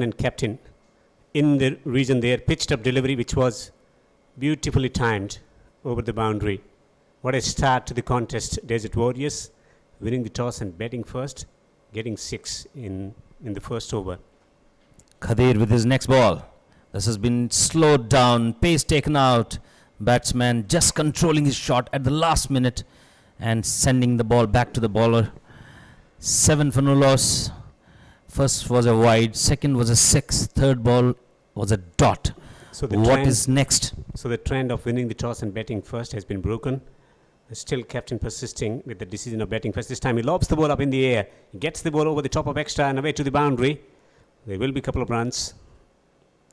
and captain in the region there, pitched up delivery which was beautifully timed over the boundary. What a start to the contest. Desert Warriors winning the toss and batting first, getting 6 in the first over. Khadir with his next ball. This has been slowed down, pace taken out. Batsman just controlling his shot at the last minute and sending the ball back to the bowler. 7 for no loss. First was a wide, second was a 6, third ball was a dot. So what is next? So the trend of winning the toss and batting first has been broken. Still captain persisting with the decision of batting first. This time he lobs the ball up in the air. He gets the ball over the top of extra and away to the boundary. There will be a couple of runs.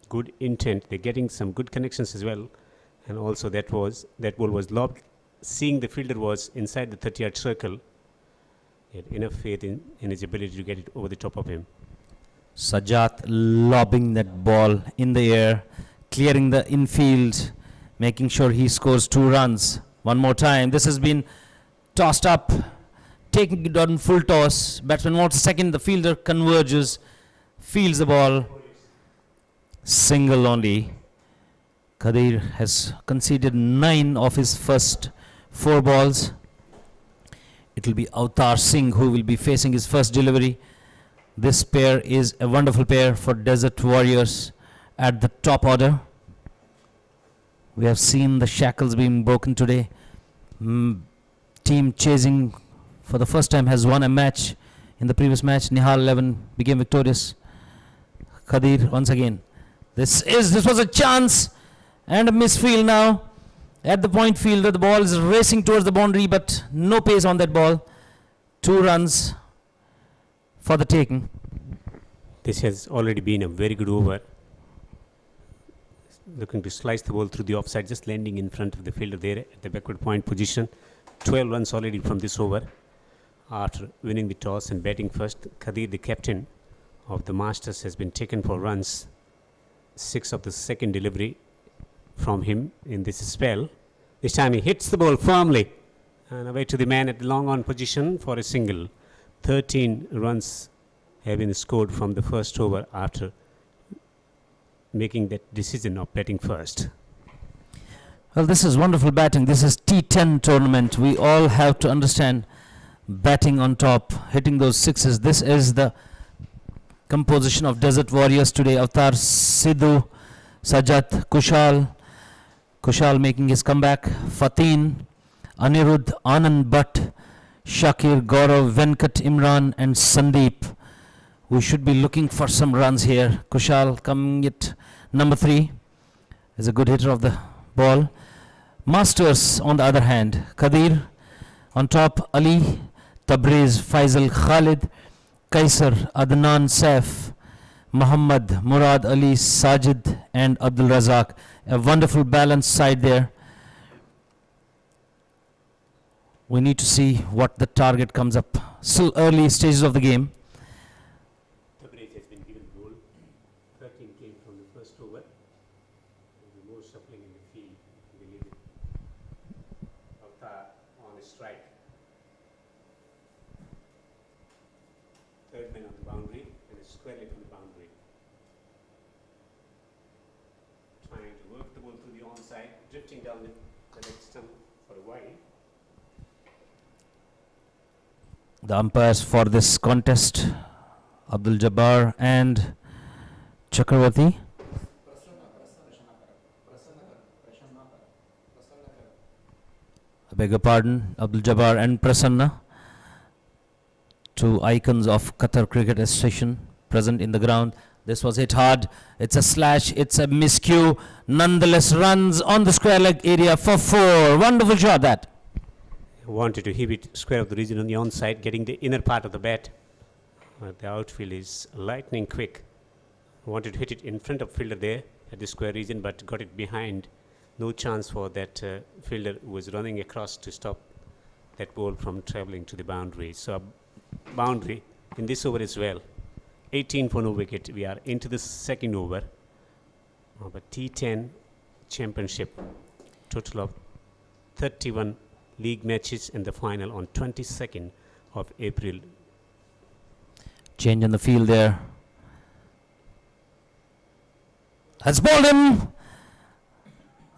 Good intent. They're getting some good connections as well. And also that ball was lobbed. Seeing the fielder was inside the 30-yard circle, he had enough faith in his ability to get it over the top of him. Sajat lobbing that ball in the air, clearing the infield, making sure he scores 2 runs. One more time. This has been tossed up, taking it on full toss. Batsman wants a second. The fielder converges, fields the ball. Single only. Khadir has conceded 9 of his first 4 balls. It will be Avtar Singh who will be facing his first delivery. This pair is a wonderful pair for Desert Warriors at the top order. We have seen the shackles being broken today. Team chasing for the first time has won a match. In the previous match, Nihal 11 became victorious. Khadir once again. This was a chance and a misfield now. At the point fielder, the ball is racing towards the boundary, but no pace on that ball. 2 runs for the taking. This has already been a very good over. Looking to slice the ball through the offside, just landing in front of the fielder there at the backward point position. 12 runs already from this over. After winning the toss and batting first, Khadir, the captain of the Masters, has been taken for runs. 6 of the second delivery from him in this spell. This time he hits the ball firmly and away to the man at the long on position for a single. 13 runs have been scored from the first over after making that decision of batting first. Well, this is wonderful batting. This is T10 tournament. We all have to understand batting on top, hitting those sixes. This is the composition of Desert Warriors today. Avtar, Sidhu, Sajat, Kushal making his comeback. Fatin, Anirudh, Anand Bhatt, Shakir, Gaurav, Venkat, Imran and Sandeep. We should be looking for some runs here. Kushal coming at number 3 is a good hitter of the ball. Masters on the other hand, Khadir on top, Ali, Tabriz, Faisal, Khalid, Kaisar, Adnan Saif, Muhammad, Murad Ali, Sajid and Abdul Razak. A wonderful balanced side there. We need to see what the target comes up. Still early stages of the game. Tabriz has been given goal. 13 came from the first over. More shuffling in the field. Avtar on a strike. Third man on the boundary and is squarely from the boundary. Trying to work the ball through the onside, drifting down the leg stump for a while. The umpires for this contest, Abdul Jabbar and Chakravarti. I beg your pardon, Abdul Jabbar and Prasanna, 2 icons of Qatar Cricket Association present in the ground. This was hit hard. It's a slash, it's a miscue. Nonetheless, runs on the square leg area for 4. Wonderful shot that. Wanted to hit it square of the region on the onside, getting the inner part of the bat. But the outfield is lightning quick. Wanted to hit it in front of fielder there at the square region, but got it behind. No chance for that fielder who was running across to stop that ball from traveling to the boundary. So boundary in this over as well. 18 for no wicket. We are into the second over of a T10 championship. Total of 31 league matches in the final on 22nd of April. Change on the field there. Has bowled him.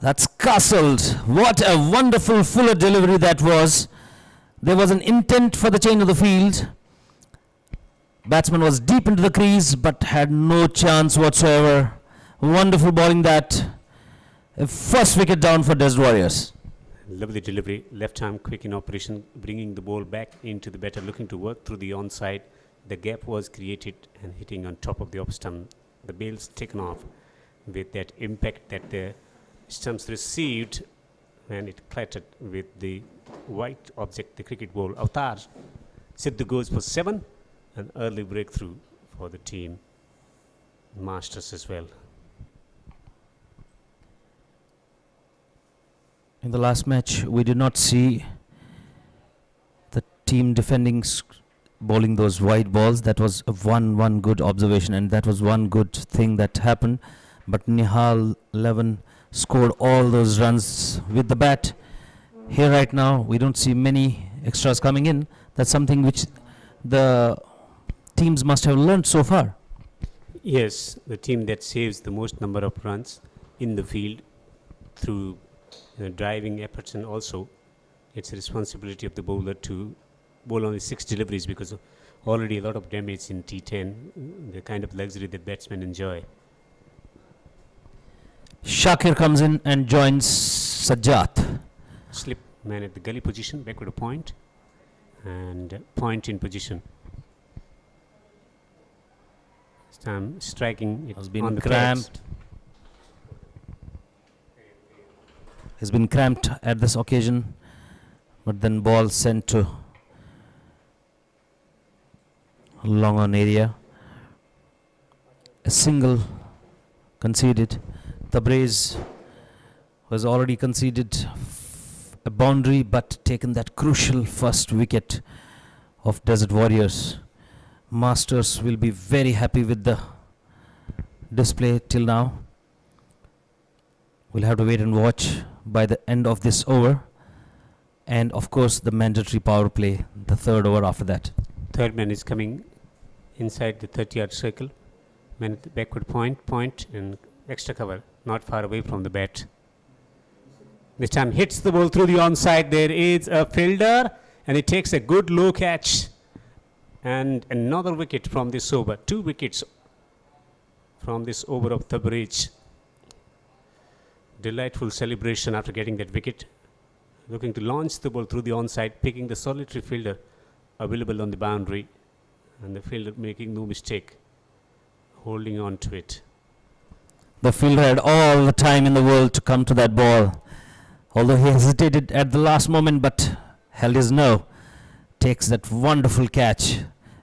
That's castled. What a wonderful fuller delivery that was. There was an intent for the change of the field. Batsman was deep into the crease but had no chance whatsoever. Wonderful bowling that. A first wicket down for Desert Warriors. Lovely delivery, left arm quick in operation, bringing the ball back into the batter, looking to work through the onside. The gap was created and hitting on top of the off stump. The bail's taken off with that impact that the stumps received, and it clattered with the white object, the cricket ball. Avatar Sidhu goes for 7, an early breakthrough for the team. Masters as well. In the last match, we did not see the team defending bowling those wide balls. That was one good observation, and that was one good thing that happened. But Nihal 11 scored all those runs with the bat. Here right now, we don't see many extras coming in. That's something which the teams must have learned so far. Yes, the team that saves the most number of runs in the field through driving efforts, and also it's a responsibility of the bowler to bowl only 6 deliveries, because already a lot of damage in T10, the kind of luxury that batsmen enjoy. Shakir comes in and joins Sajjad. Slip man at the gully position, backward a point, and point in position. This time striking it Has been on the cramped. pads. Has been cramped at this occasion, but then ball sent to long on area. A single conceded. Tabriz was already conceded a boundary, but taken that crucial first wicket of Desert Warriors. Masters will be very happy with the display till now. We'll have to wait and watch by the end of this over, and of course the mandatory power play, the third over after that. Third man is coming inside the 30-yard circle. Man at the backward point, and extra cover, not far away from the bat. This time hits the ball through the onside. There is a fielder, and he takes a good low catch. And another wicket from this over. 2 wickets from this over of Tabriz. Delightful celebration after getting that wicket. Looking to launch the ball through the onside, picking the solitary fielder available on the boundary, and the fielder making no mistake, holding on to it. The fielder had all the time in the world to come to that ball, although he hesitated at the last moment but held his nerve. Takes that wonderful catch,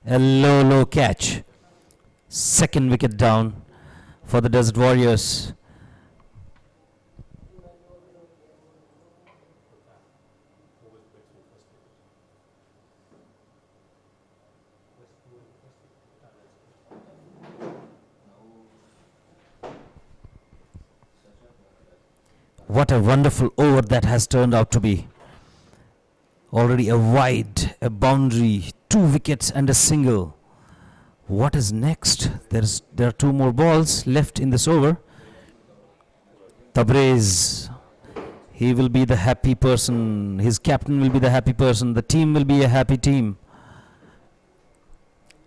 a low catch. Second wicket down for the Desert Warriors. What a wonderful over that has turned out to be. Already a wide, a boundary, 2 wickets and a single. What is next? There are 2 more balls left in this over. Tabriz, he will be the happy person. His captain will be the happy person. The team will be a happy team.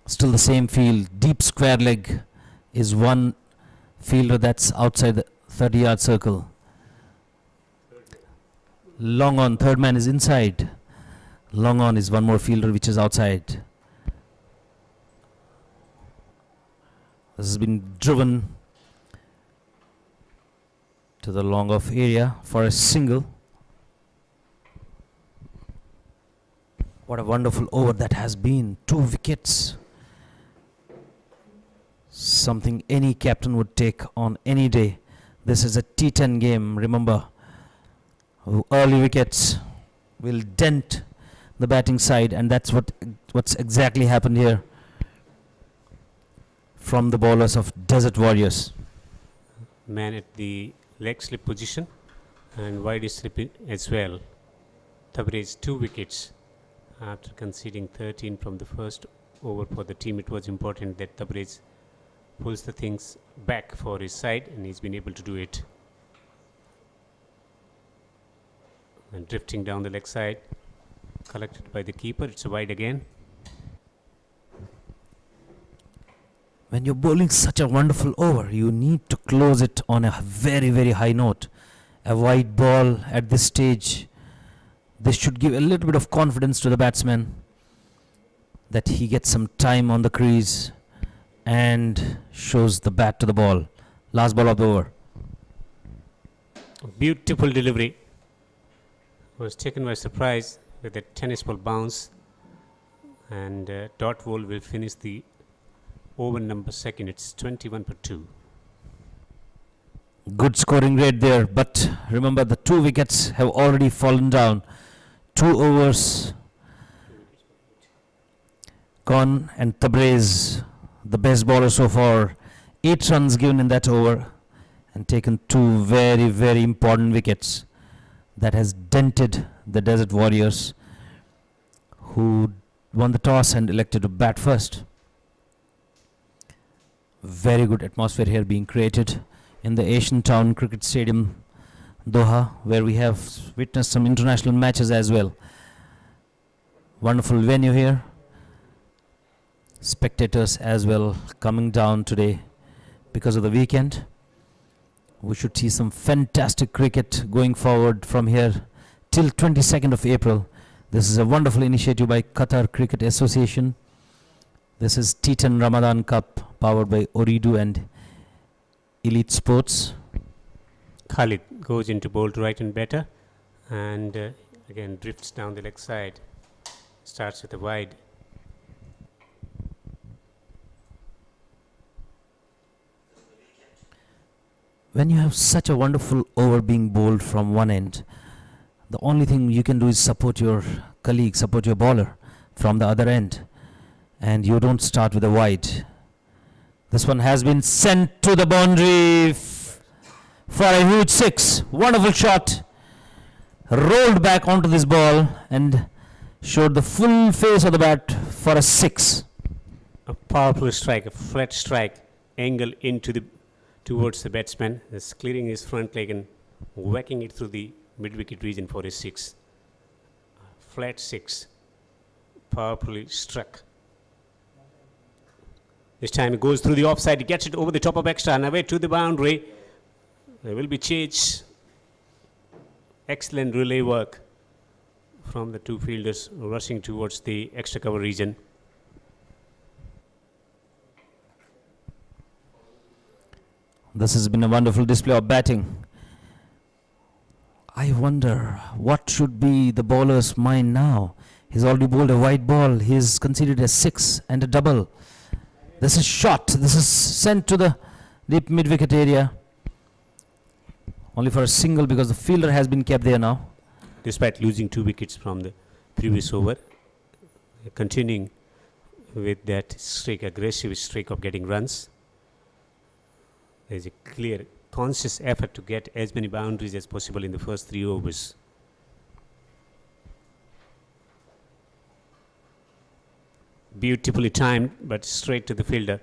Still the same field. Deep square leg is one fielder that's outside the 30-yard circle. Long on, third man is inside. Long on is one more fielder which is outside. This has been driven to the long off area for a single. What a wonderful over that has been. 2 wickets. Something any captain would take on any day. This is a T10 game, remember. Early wickets will dent the batting side, and that's what's exactly happened here from the bowlers of Desert Warriors. Man at the leg slip position and wide slip as well. Tabriz 2 wickets after conceding 13 from the first over for the team. It was important that Tabriz pulls the things back for his side, and he's been able to do it. And drifting down the leg side, collected by the keeper. It's a wide again. When you're bowling such a wonderful over, you need to close it on a very, very high note. A wide ball at this stage, this should give a little bit of confidence to the batsman that he gets some time on the crease and shows the bat to the ball. Last ball of the over. Beautiful delivery. Was taken by surprise with a tennis ball bounce, and dot ball will finish the over number second. It's 21 for 2. Good scoring rate there, but remember the 2 wickets have already fallen down. 2 overs gone, and Tabrez, the best bowler so far, 8 runs given in that over and taken 2 very, very important wickets. That has dented the Desert Warriors, who won the toss and elected to bat first. Very good atmosphere here being created in the Asian Town Cricket Stadium, Doha, where we have witnessed some international matches as well. Wonderful venue here. Spectators as well coming down today because of the weekend. We should see some fantastic cricket going forward from here till 22nd of April. This is a wonderful initiative by Qatar Cricket Association. This is T10 Ramadan Cup, powered by Ooredoo and Elite Sports. Khalid goes into bowl to right and better, and again drifts down the leg side. Starts with a wide. When you have such a wonderful over being bowled from one end, the only thing you can do is support your colleague, support your bowler from the other end, and you don't start with a wide. This one has been sent to the boundary for a huge 6. Wonderful shot. Rolled back onto this ball and showed the full face of the bat for a 6. A powerful strike, a flat strike, angle into the towards the batsman, is clearing his front leg and whacking it through the mid-wicket region for a 6. Flat 6, powerfully struck. This time he goes through the offside, he gets it over the top of extra and away to the boundary. There will be chase. Excellent relay work from the 2 fielders rushing towards the extra cover region. This has been a wonderful display of batting. I wonder what should be the bowler's mind now. He's already bowled a wide ball. He's conceded a 6 and a double. This is shot. This is sent to the deep mid-wicket area. Only for a single because the fielder has been kept there now. Despite losing 2 wickets from the previous over, continuing with that streak, aggressive streak of getting runs. There's a clear, conscious effort to get as many boundaries as possible in the first 3 overs. Beautifully timed, but straight to the fielder.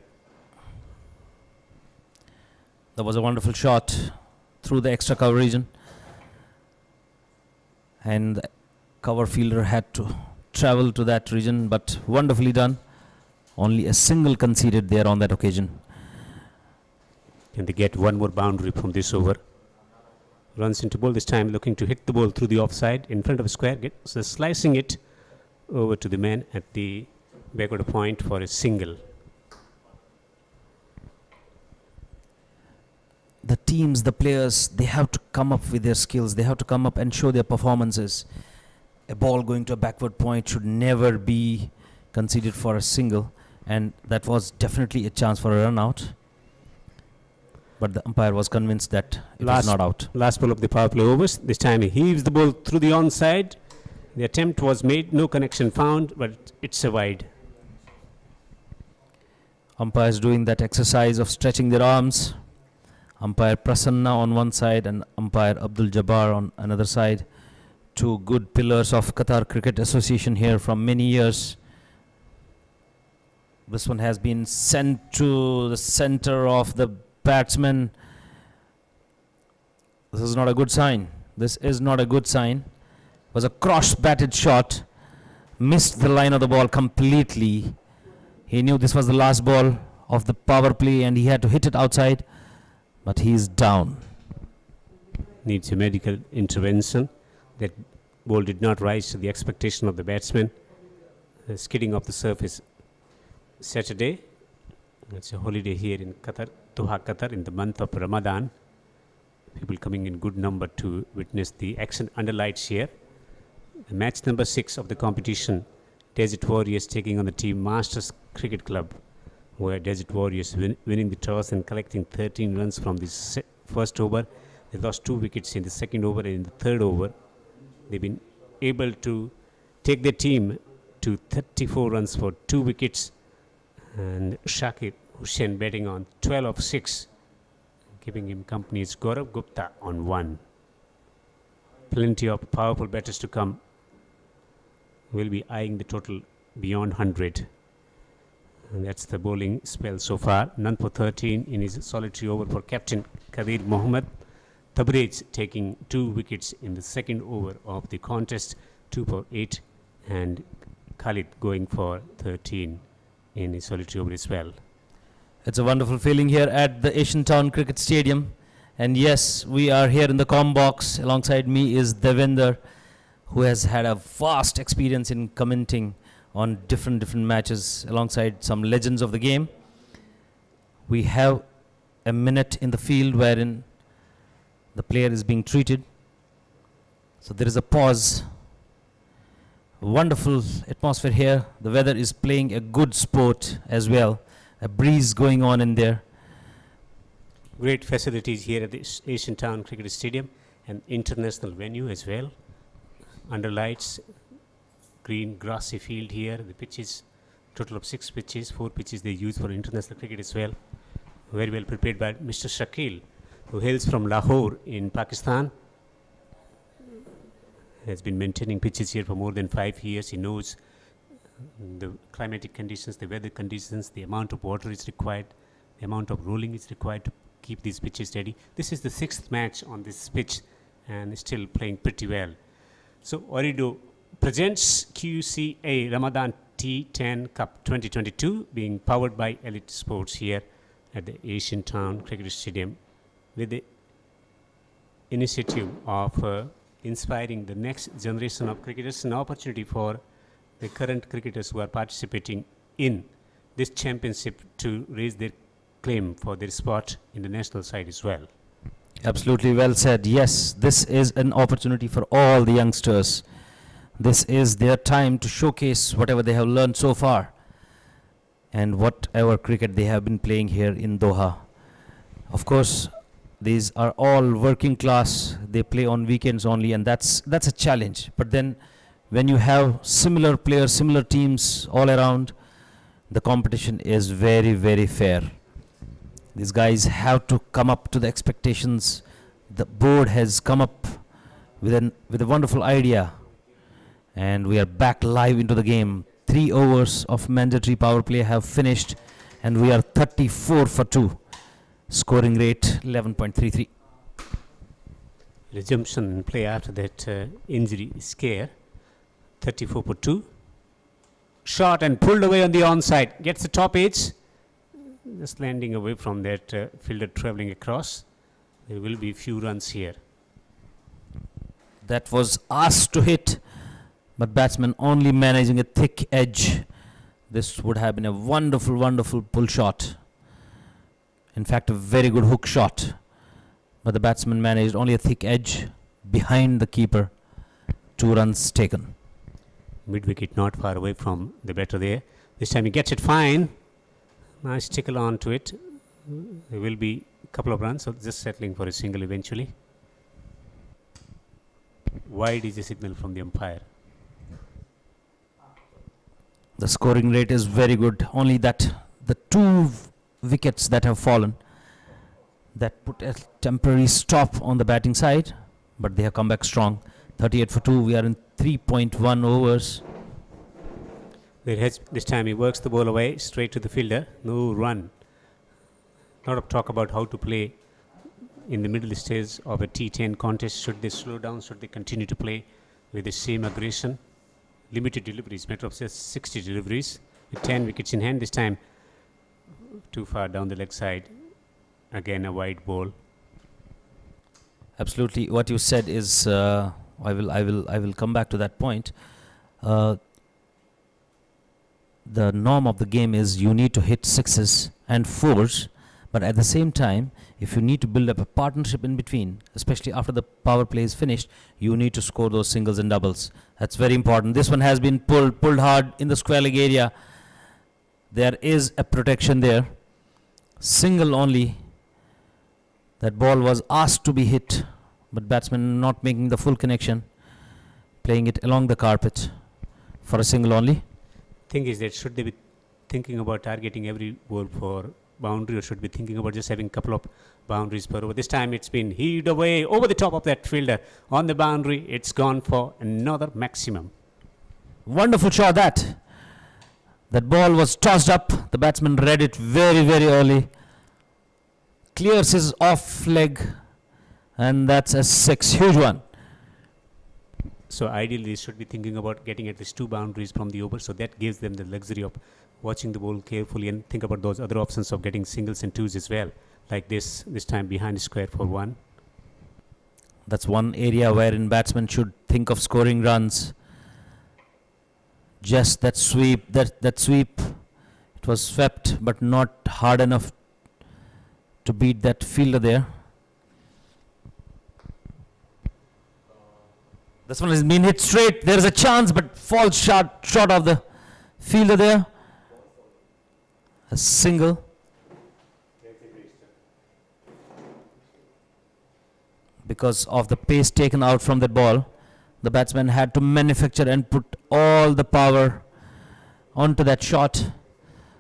That was a wonderful shot through the extra cover region. And the cover fielder had to travel to that region, but wonderfully done. Only a single conceded there on that occasion. Can they get one more boundary from this over? Runs into ball this time, looking to hit the ball through the offside in front of a square. Gets slicing it over to the man at the backward point for a single. The teams, the players, they have to come up with their skills. They have to come up and show their performances. A ball going to a backward point should never be conceded for a single, and that was definitely a chance for a run out. But the umpire was convinced that it was not out. Last ball of the power play overs. This time he heaves the ball through the onside. The attempt was made, no connection found, but it's a wide. Umpires doing that exercise of stretching their arms. Umpire Prasanna on one side and umpire Abdul Jabbar on another side. 2 good pillars of Qatar Cricket Association here from many years. This one has been sent to the center of the batsman. This is not a good sign. This is not a good sign. Was a cross-batted shot. Missed the line of the ball completely. He knew this was the last ball of the power play and he had to hit it outside. But he is down. Needs a medical intervention. That ball did not rise to the expectation of the batsman. Skidding off the surface. Saturday. It's a holiday here in Qatar, Doha, Qatar, in the month of Ramadan. People coming in good number to witness the action under lights here. Match number 6 of the competition. Desert Warriors taking on the team Masters Cricket Club, where Desert Warriors winning the toss and collecting 13 runs from the first over. They lost 2 wickets in the second over and in the third over. They've been able to take their team to 34 runs for 2 wickets. And Shakir Hussain batting on 12 of 6. Keeping him company is Gaurav Gupta on 1. Plenty of powerful batters to come. Will be eyeing the total beyond 100. And that's the bowling spell so far. None for 13 in his solitary over for captain Kadir Mohammad. Tabrez taking 2 wickets in the second over of the contest, 2 for 8, and Khalid going for 13 in his solitary over as well. It's a wonderful feeling here at the Asian Town Cricket Stadium. And yes, we are here in the comm box. Alongside me is Devender, who has had a vast experience in commenting on different matches alongside some legends of the game. We have a minute in the field wherein the player is being treated. So there is a pause. Wonderful atmosphere here. The weather is playing a good sport as well. A breeze going on in there. Great facilities here at the Asian Town Cricket Stadium, an international venue as well. Under lights, green grassy field here. The pitches, total of 6 pitches, 4 pitches they use for international cricket as well. Very well prepared by Mr. Shakil, who hails from Lahore in Pakistan. Has been maintaining pitches here for more than 5 years. He knows the climatic conditions, the weather conditions, the amount of water is required, the amount of rolling is required to keep these pitches steady. This is the 6th match on this pitch and still playing pretty well. So Ooredoo presents QCA Ramadan T10 Cup 2022, being powered by Elite Sports here at the Asian Town Cricket Stadium, with the initiative of inspiring the next generation of cricketers, an opportunity for the current cricketers who are participating in this championship to raise their claim for their spot in the national side as well. Absolutely well said. Yes, this is an opportunity for all the youngsters. This is their time to showcase whatever they have learned so far and whatever cricket they have been playing here in Doha. Of course, these are all working class. They play on weekends only, and that's a challenge. But then when you have similar players, similar teams all around, the competition is very, very fair. These guys have to come up to the expectations. The board has come up with a wonderful idea, and we are back live into the game. 3 overs of mandatory power play have finished, and we are 34 for 2. Scoring rate 11.33. Resumption in play after that injury scare. 34 for 2. Shot and pulled away on the onside. Gets the top edge. Just landing away from that fielder travelling across. There will be few runs here. That was asked to hit, but batsman only managing a thick edge. This would have been a wonderful, wonderful pull shot. In fact, a very good hook shot. But the batsman managed only a thick edge behind the keeper. 2 runs taken. Mid-wicket not far away from the batter there. This time he gets it fine. Nice tickle on to it. There will be a couple of runs, so just settling for a single eventually. Wide is the signal from the umpire. The scoring rate is very good. Only that the 2 wickets that have fallen, that put a temporary stop on the batting side, but they have come back strong. 38 for 2. We are in 3.1 overs. This time he works the ball away straight to the fielder. No run. lot of talk about how to play in the middle stage of a T10 contest. Should they slow down? Should they continue to play with the same aggression? Limited deliveries, matter of just 60 deliveries with 10 wickets in hand. This time too far down the leg side. Again a wide ball. Absolutely, what you said is I will come back to that point. The norm of the game is you need to hit sixes and fours, but at the same time, if you need to build up a partnership in between, especially after the power play is finished, you need to score those singles and doubles. That's very important. This one has been pulled hard in the square leg area. There is a protection there. Single only. That ball was asked to be hit, but batsman not making the full connection, playing it along the carpet for a single only. Thing is that should they be thinking about targeting every ball for boundary, or should be thinking about just having a couple of boundaries per over? This time it's been heaved away over the top of that fielder on the boundary. It's gone for another maximum. Wonderful shot that. That ball was tossed up. The batsman read it very, very early. Clears his off leg, and that's a six. Huge one. So ideally they should be thinking about getting at least two boundaries from the over, so that gives them the luxury of watching the ball carefully and think about those other options of getting singles and twos as well, like this time behind the square for one. That's one area wherein batsmen should think of scoring runs. Just that sweep, that sweep, it was swept but not hard enough to beat that fielder there. This one has been hit straight. There is a chance, but falls short of the fielder there. A single. Because of the pace taken out from that ball, the batsman had to manufacture and put all the power onto that shot.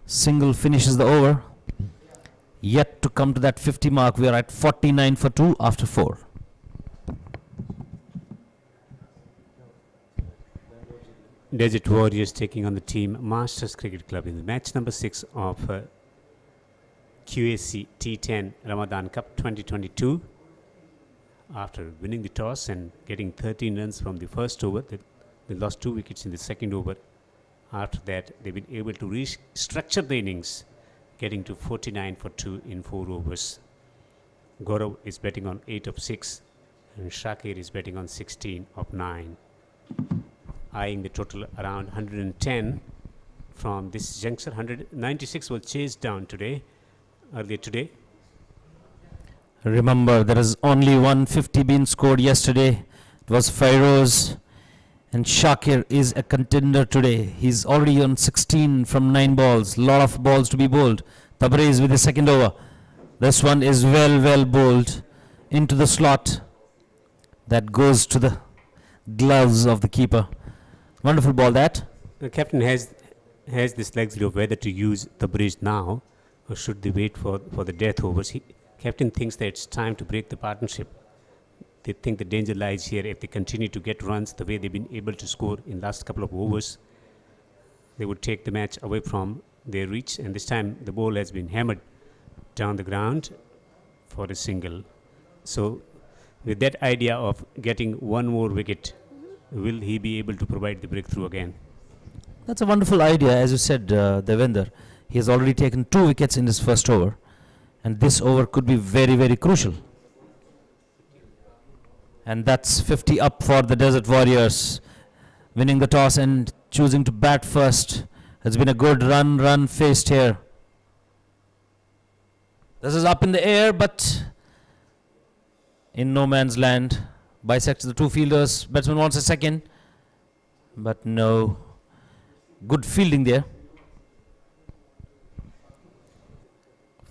Single finishes the over. Yet to come to that 50 mark. We are at 49 for 2 after 4. Desert Warriors taking on the team Masters Cricket Club in the match number 6 of QAC T10 Ramadan Cup 2022. After winning the toss and getting 13 runs from the first over, they lost 2 wickets in the second over. After that, they've been able to restructure the innings, getting to 49 for 2 in 4 overs. Gaurav is betting on 8 of 6 and Shakir is betting on 16 of 9. Eyeing the total around 110 from this juncture. 196 was chased down earlier today. Remember, there is only 150 been scored yesterday. It was Fairoz, and Shakir is a contender today. He's already on 16 from 9 balls. Lot of balls to be bowled. Tabriz with the second over. This one is well bowled into the slot. That goes to the gloves of the keeper. Wonderful ball that. The captain has this luxury of whether to use the bridge now or should they wait for the death overs. Captain thinks that it's time to break the partnership. They think the danger lies here. If they continue to get runs the way they've been able to score in last couple of overs, they would take the match away from their reach. And this time the ball has been hammered down the ground for a single. So with that idea of getting one more wicket, will he be able to provide the breakthrough again? That's a wonderful idea, as you said, Devender. He has already taken 2 wickets in his first over, and this over could be very crucial. And that's 50 up for the Desert Warriors, winning the toss and choosing to bat first. It's been a good run faced here. This is up in the air, but in no man's land. Bisects the 2 fielders. Batsman wants a second, but no. Good fielding there.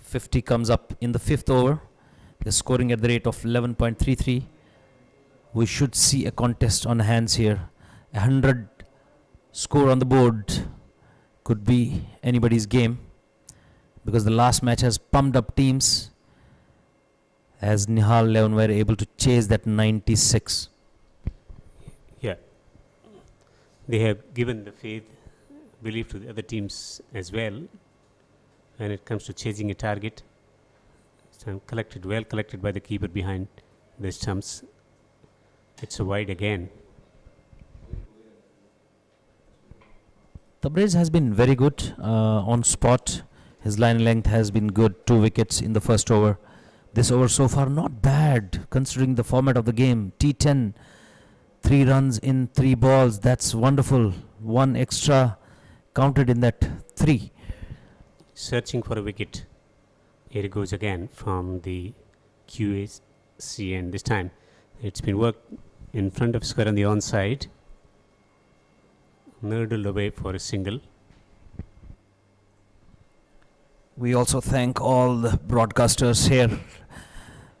50 comes up in the 5th over. They're scoring at the rate of 11.33. We should see a contest on hands here. 100 score on the board could be anybody's game, because the last match has pumped up teams, as Nihal 11 were able to chase that 96. Yeah. They have given the belief to the other teams as well when it comes to chasing a target. time collected, well collected by the keeper behind the stumps. It's a wide again. Tabriz has been very good on spot. His line length has been good. 2 wickets in the first over. This over so far not bad considering the format of the game. T10, 3 runs in 3 balls. That's wonderful. 1 extra counted in that 3. Searching for a wicket. Here it goes again from the QAC, and this time it's been worked in front of square on the onside. Nurdled away for a single. We also thank all the broadcasters here.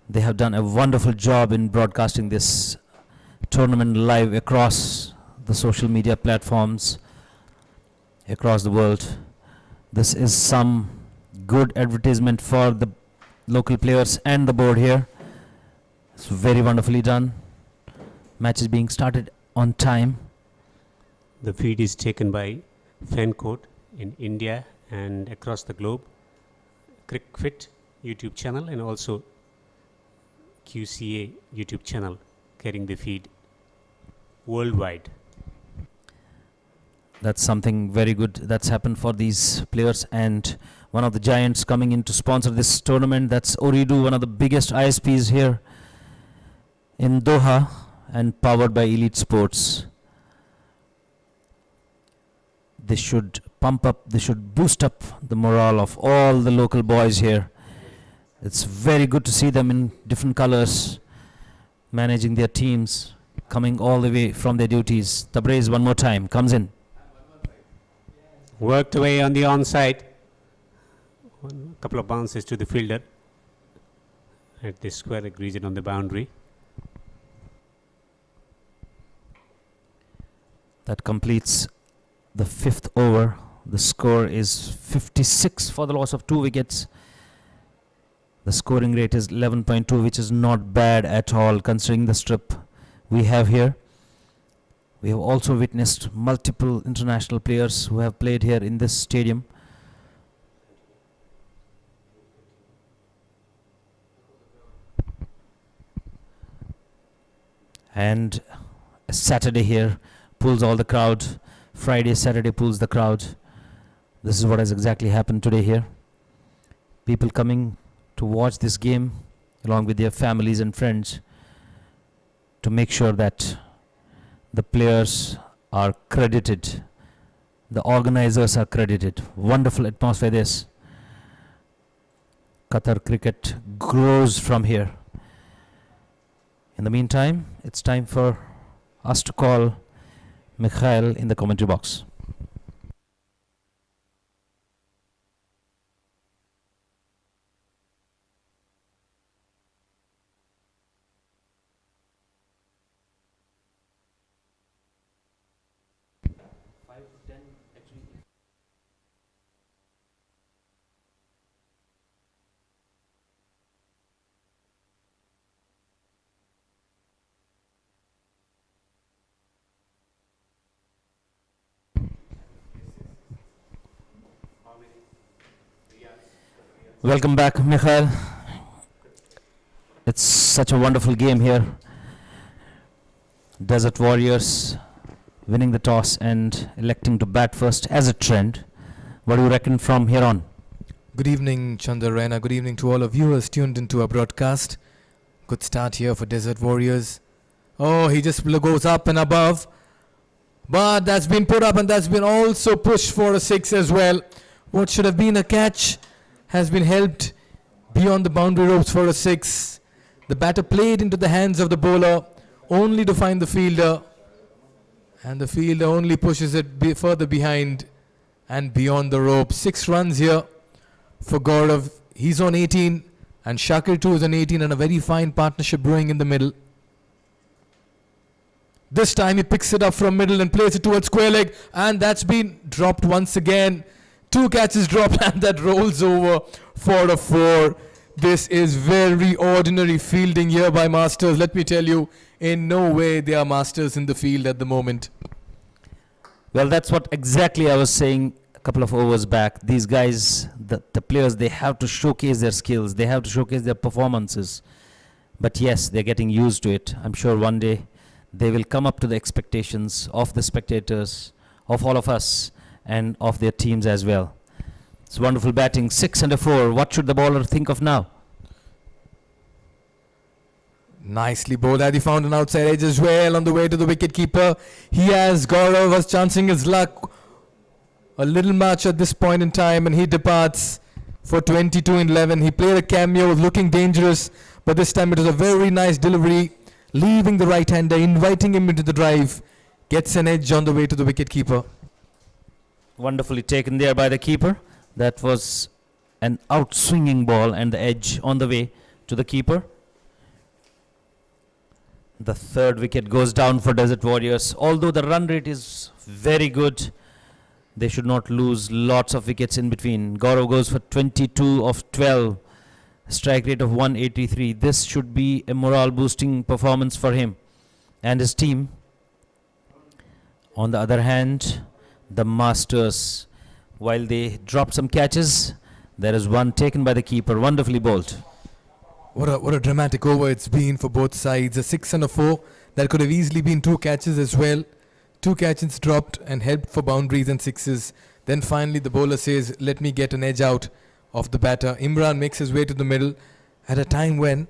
They have done a wonderful job in broadcasting this tournament live across the social media platforms across the world. This is some good advertisement for the local players and the board here. It's very wonderfully done. Match is being started on time. The feed is taken by Fancourt in India and across the globe. CrickFit YouTube channel and also QCA YouTube channel carrying the feed worldwide. That's something very good that's happened for these players, and one of the giants coming in to sponsor this tournament, that's Ooredoo, one of the biggest ISPs here in Doha and powered by Elite Sports. They should pump up, they should boost up the morale of all the local boys here. It's very good to see them in different colors, managing their teams, coming all the way from their duties. Tabriz one more time, comes in. Worked away on the onside. A couple of bounces to the fielder at the square leg region on the boundary. That completes the 5th over. The score is 56 for the loss of 2 wickets. The scoring rate is 11.2, which is not bad at all considering the strip we have here. We have also witnessed multiple international players who have played here in this stadium. And Saturday here pulls all the crowd. Friday, Saturday pulls the crowd. This is what has exactly happened today here. People coming to watch this game along with their families and friends to make sure that the players are credited, the organizers are credited. Wonderful atmosphere this. Qatar cricket grows from here. In the meantime, it's time for us to call Mikhail in the commentary box. Welcome back, Mikhail. It's such a wonderful game here. Desert Warriors winning the toss and electing to bat first as a trend. What do you reckon from here on? Good evening, Chandra Raina. Good evening to all of viewers tuned into our broadcast. Good start here for Desert Warriors. Oh, he just goes up and above. But that's been put up and that's been also pushed for a 6 as well. What should have been a catch has been helped beyond the boundary ropes for a 6. The batter played into the hands of the bowler only to find the fielder. And the fielder only pushes it further behind and beyond the rope. 6 runs here for Gaurav. He's on 18 and Shakir too is on 18, and a very fine partnership brewing in the middle. This time he picks it up from middle and plays it towards square leg, and that's been dropped once again. 2 catches dropped and that rolls over for a 4. This is very ordinary fielding here by Masters. Let me tell you, in no way they are masters in the field at the moment. Well, that's what exactly I was saying. couple of overs back. These guys, the players, they have to showcase their skills. They have to showcase their performances. But yes, they're getting used to it. I'm sure one day they will come up to the expectations of the spectators, of all of us, and of their teams as well. It's wonderful batting. 6 and a 4. What should the bowler think of now? Nicely bowled. Had he found an outside edge as well on the way to the wicket keeper. He has Gaurav was chancing his luck a little much at this point in time, and he departs for 22 in 11. He played a cameo, looking dangerous, but this time it was a very nice delivery, leaving the right-hander, inviting him into the drive. Gets an edge on the way to the wicket keeper. Wonderfully taken there by the keeper. That was an out-swinging ball, and the edge on the way to the keeper. The third wicket goes down for Desert Warriors. Although the run rate is very good, they should not lose lots of wickets in between. Gaurav goes for 22 of 12. Strike rate of 183. This should be a morale-boosting performance for him and his team. On the other hand, the Masters, while they dropped some catches, there is one taken by the keeper. Wonderfully bowled. What a dramatic over it's been for both sides. A 6 and a 4. That could have easily been 2 catches as well. 2 catches dropped and helped for boundaries and sixes. Then finally the bowler says, let me get an edge out of the batter. Imran makes his way to the middle at a time when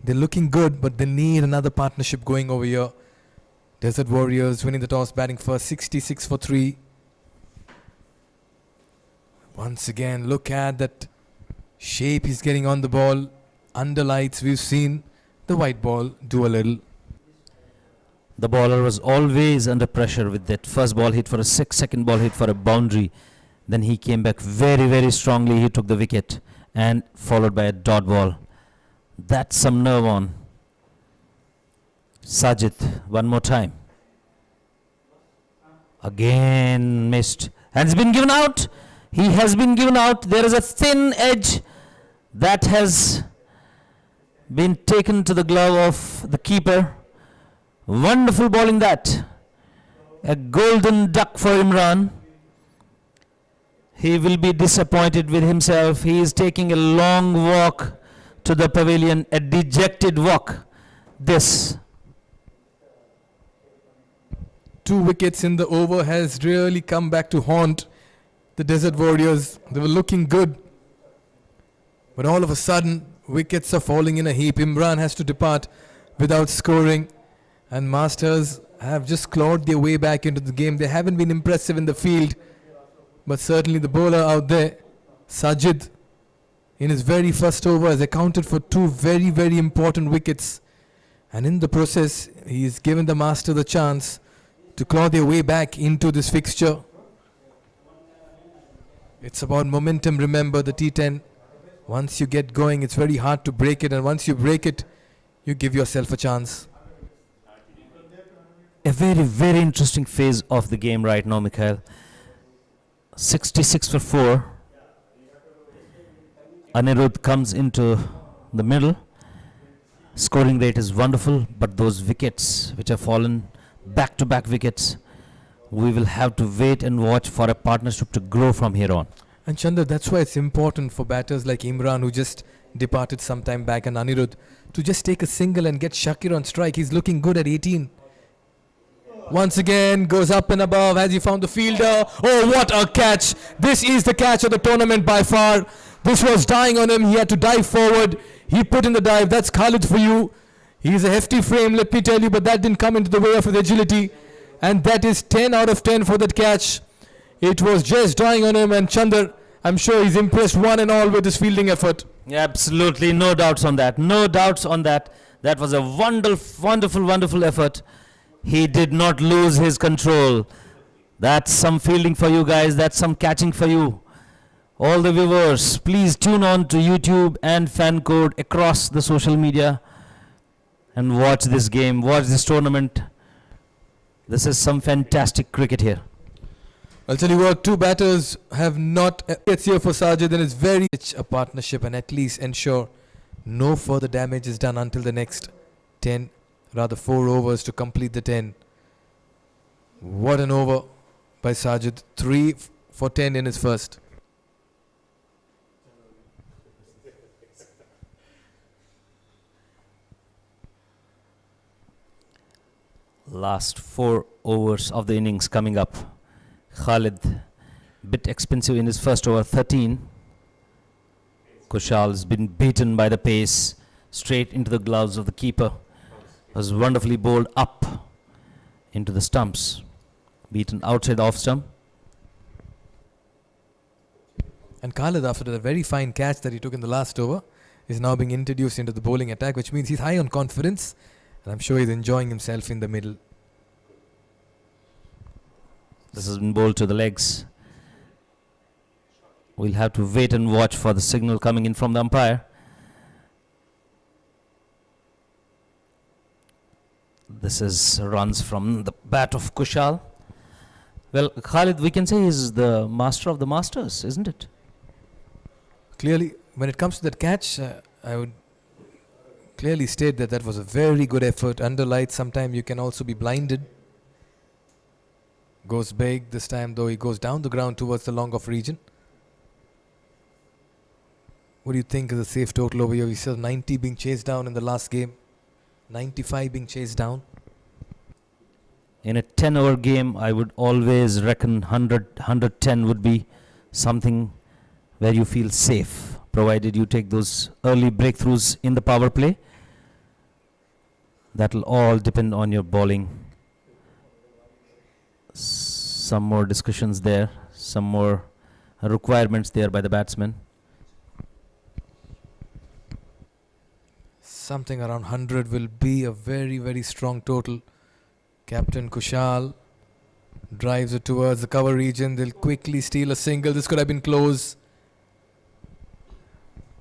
they're looking good, but they need another partnership going over here. Desert Warriors winning the toss, batting first, 66 for 3. Once again, look at that shape he's getting on the ball. Under lights, we've seen the white ball do a little. The bowler was always under pressure with that first ball hit for a 6, second ball hit for a boundary. Then he came back very, very strongly. He took the wicket and followed by a dot ball. That's some nerve on. Sajid, one more time. Again missed. Has been given out. He has been given out. There is a thin edge that has been taken to the glove of the keeper. Wonderful bowling that. A golden duck for Imran. He will be disappointed with himself. He is taking a long walk to the pavilion, a dejected walk. This. 2 wickets in the over has really come back to haunt the Desert Warriors. They were looking good, but all of a sudden wickets are falling in a heap. Imran has to depart without scoring, and Masters have just clawed their way back into the game. They haven't been impressive in the field, but certainly the bowler out there, Sajid, in his very first over has accounted for 2 very, very important wickets, and in the process he's given the Master the chance to claw their way back into this fixture. It's about momentum, remember, the T10. Once you get going, it's very hard to break it, and once you break it, you give yourself a chance. A very, very interesting phase of the game right now, Mikhail. 66 for 4. Anirudh comes into the middle. Scoring rate is wonderful, but those wickets which have fallen, back-to-back wickets, we will have to wait and watch for a partnership to grow from here on. And Chandra, that's why it's important for batters like Imran, who just departed some time back, and Anirudh, to just take a single and get Shakir on strike. He's looking good at 18. Once again, goes up and above. Has he found the fielder? Oh, what a catch. This is the catch of the tournament by far. This was dying on him. He had to dive forward. He put in the dive. That's Khalid for you. He's a hefty frame, let me tell you, but that didn't come into the way of his agility. And that is 10 out of 10 for that catch. It was just dying on him, and Chandar, I'm sure he's impressed one and all with his fielding effort. Absolutely, no doubts on that. No doubts on that. That was a wonderful effort. He did not lose his control. That's some fielding for you guys. That's some catching for you. All the viewers, please tune on to YouTube and Fan Code across the social media and watch this game, watch this tournament. This is some fantastic cricket here. I'll tell you what, 2 batters have not gets here for Sajid, and it's very much a partnership, and at least ensure no further damage is done until the next 10, rather 4 overs to complete the 10. What an over by Sajid. 3 for 10 in his first. Last 4 overs of the innings coming up. Khalid, bit expensive in his first over, 13. Kushal's been beaten by the pace, straight into the gloves of the keeper. Was wonderfully bowled up into the stumps. Beaten outside the off stump. And Khalid, after the very fine catch that he took in the last over, is now being introduced into the bowling attack, which means he's high on confidence. And I'm sure he's enjoying himself in the middle. This has been bowled to the legs. We'll have to wait and watch for the signal coming in from the umpire. This is runs from the bat of Kushal. Well, Khalid, we can say he's the master of the masters, isn't it? Clearly, when it comes to that catch, I would clearly state that that was a very good effort. Under lights, sometimes you can also be blinded. Goes big this time, though he goes down the ground towards the long off region. What do you think is the safe total over here? We saw 90 being chased down in the last game. 95 being chased down. In a 10-over game, I would always reckon 110 would be something where you feel safe, provided you take those early breakthroughs in the power play. That will all depend on your bowling. Some more discussions there, some more requirements there by the batsman. Something around 100 will be a very, very strong total. Captain Kushal drives it towards the cover region. They'll quickly steal a single. This could have been close.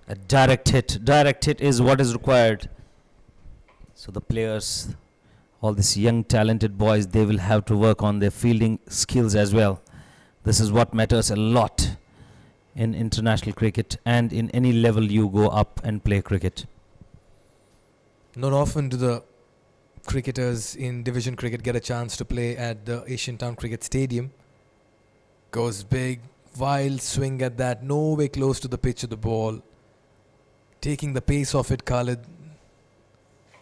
A direct hit is what is required. So the players, all these young talented boys, they will have to work on their fielding skills as well. This is what matters a lot in international cricket and in any level you go up and play cricket. Not often do the cricketers in division cricket get a chance to play at the Asian Town Cricket Stadium. Goes big, wild swing at that, nowhere close to the pitch of the ball. Taking the pace off it, Khalid.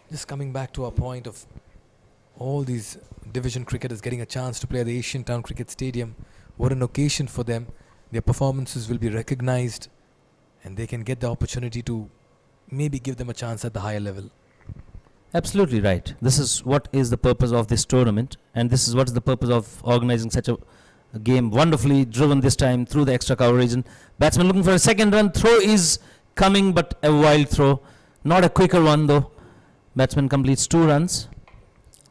Just coming back to our point of all these division cricketers getting a chance to play at the Asian Town Cricket Stadium. What an occasion for them. Their performances will be recognized and they can get the opportunity to maybe give them a chance at the higher level. Absolutely right. This is what is the purpose of this tournament, and this is what is the purpose of organizing such a game. Wonderfully driven this time through the extra cover region. Batsman looking for a second run. Throw is coming, but a wild throw. Not a quicker one though. Batsman completes 2 runs.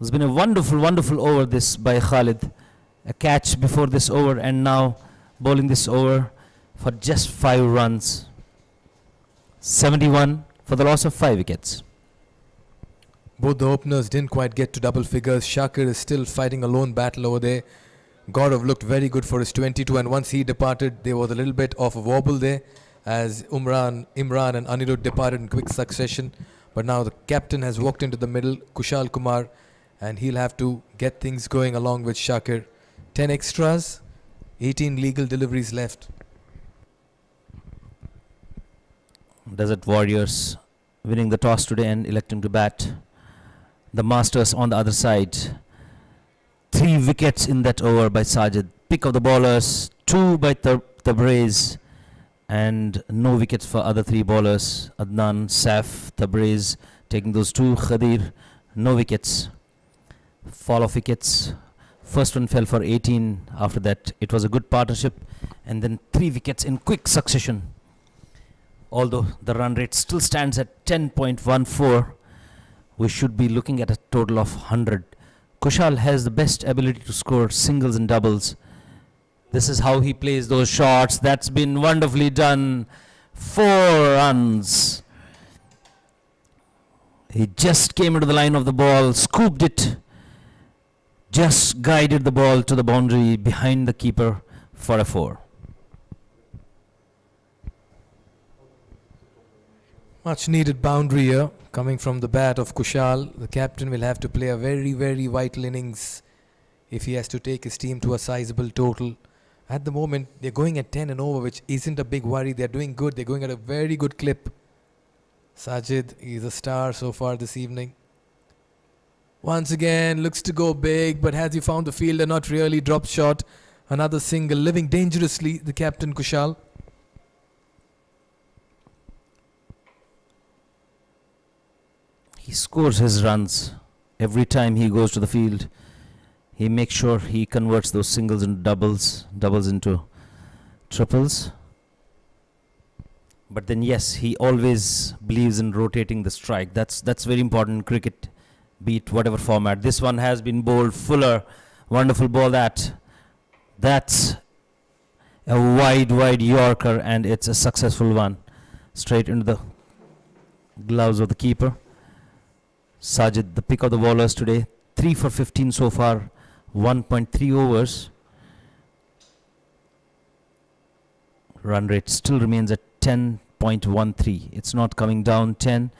It's been a wonderful, wonderful over this by Khalid. A catch before this over and now bowling this over for just 5 runs. 71 for the loss of 5 wickets. Both the openers didn't quite get to double figures. Shakir is still fighting a lone battle over there. Gaurav looked very good for his 22, and once he departed, there was a little bit of a wobble there as Imran and Anirudh departed in quick succession. But now the captain has walked into the middle, Kushal Kumar, and he'll have to get things going along with Shakir. 10 extras, 18 legal deliveries left. Desert Warriors winning the toss today and electing to bat. The Masters on the other side. 3 wickets in that over by Sajid. Pick of the bowlers, 2 by Tabriz, and no wickets for other 3 bowlers. Adnan, Saf, Tabriz taking those 2. Khadir, no wickets. Fall of wickets. First one fell for 18. After that, it was a good partnership, and then 3 wickets in quick succession. Although the run rate still stands at 10.14, we should be looking at a total of 100. Kushal has the best ability to score singles and doubles. This is how he plays those shots. That's been wonderfully done. 4 runs. He just came into the line of the ball, scooped it, just guided the ball to the boundary behind the keeper for a 4. Much needed boundary here coming from the bat of Kushal. The captain will have to play a very, very vital innings if he has to take his team to a sizable total At the moment, they're going at 10 and over, which isn't a big worry. They're doing good. They're going at a very good clip. Sajid is a star so far this evening. Once again, looks to go big, but has he found the fielder? Not really. Drop shot. Another single. Living dangerously, the captain Kushal. He scores his runs every time he goes to the field. He makes sure he converts those singles into doubles, doubles into triples. But then yes, he always believes in rotating the strike. That's very important in cricket, be it whatever format. This one has been bowled. Fuller, wonderful ball that. That's a wide Yorker, and it's a successful one. Straight into the gloves of the keeper. Sajid, the pick of the bowlers today. 3 for 15 so far. 1.3 overs. Run rate still remains at 10.13. It's not coming down 10,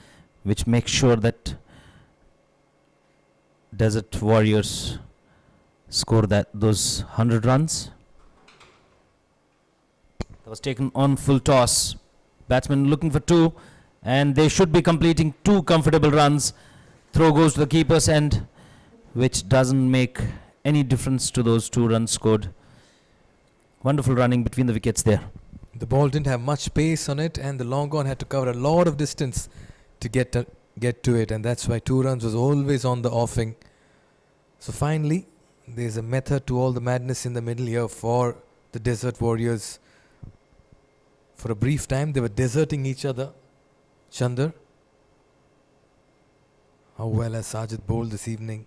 which makes sure that Desert Warriors score those 100 runs. That was taken on full toss. Batsman looking for 2, and they should be completing 2 comfortable runs. Throw goes to the keeper's end, which doesn't make any difference to those 2 runs scored. Wonderful running between the wickets there. The ball didn't have much pace on it, and the long on had to cover a lot of distance to get to it, and that's why 2 runs was always on the offing. So finally, there's a method to all the madness in the middle here for the Desert Warriors. For a brief time, they were deserting each other. Chandar. How well has Sajid bowled this evening?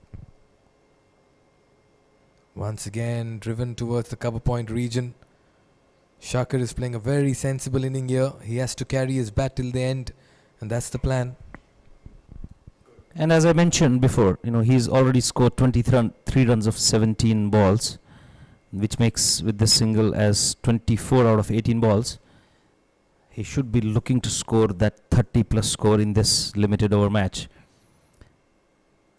Once again, driven towards the cover point region. Shakir is playing a very sensible inning here. He has to carry his bat till the end, and that's the plan. And as I mentioned before, he's already scored 23 runs of 17 balls, which makes with this single as 24 out of 18 balls. He should be looking to score that 30 plus score in this limited over match.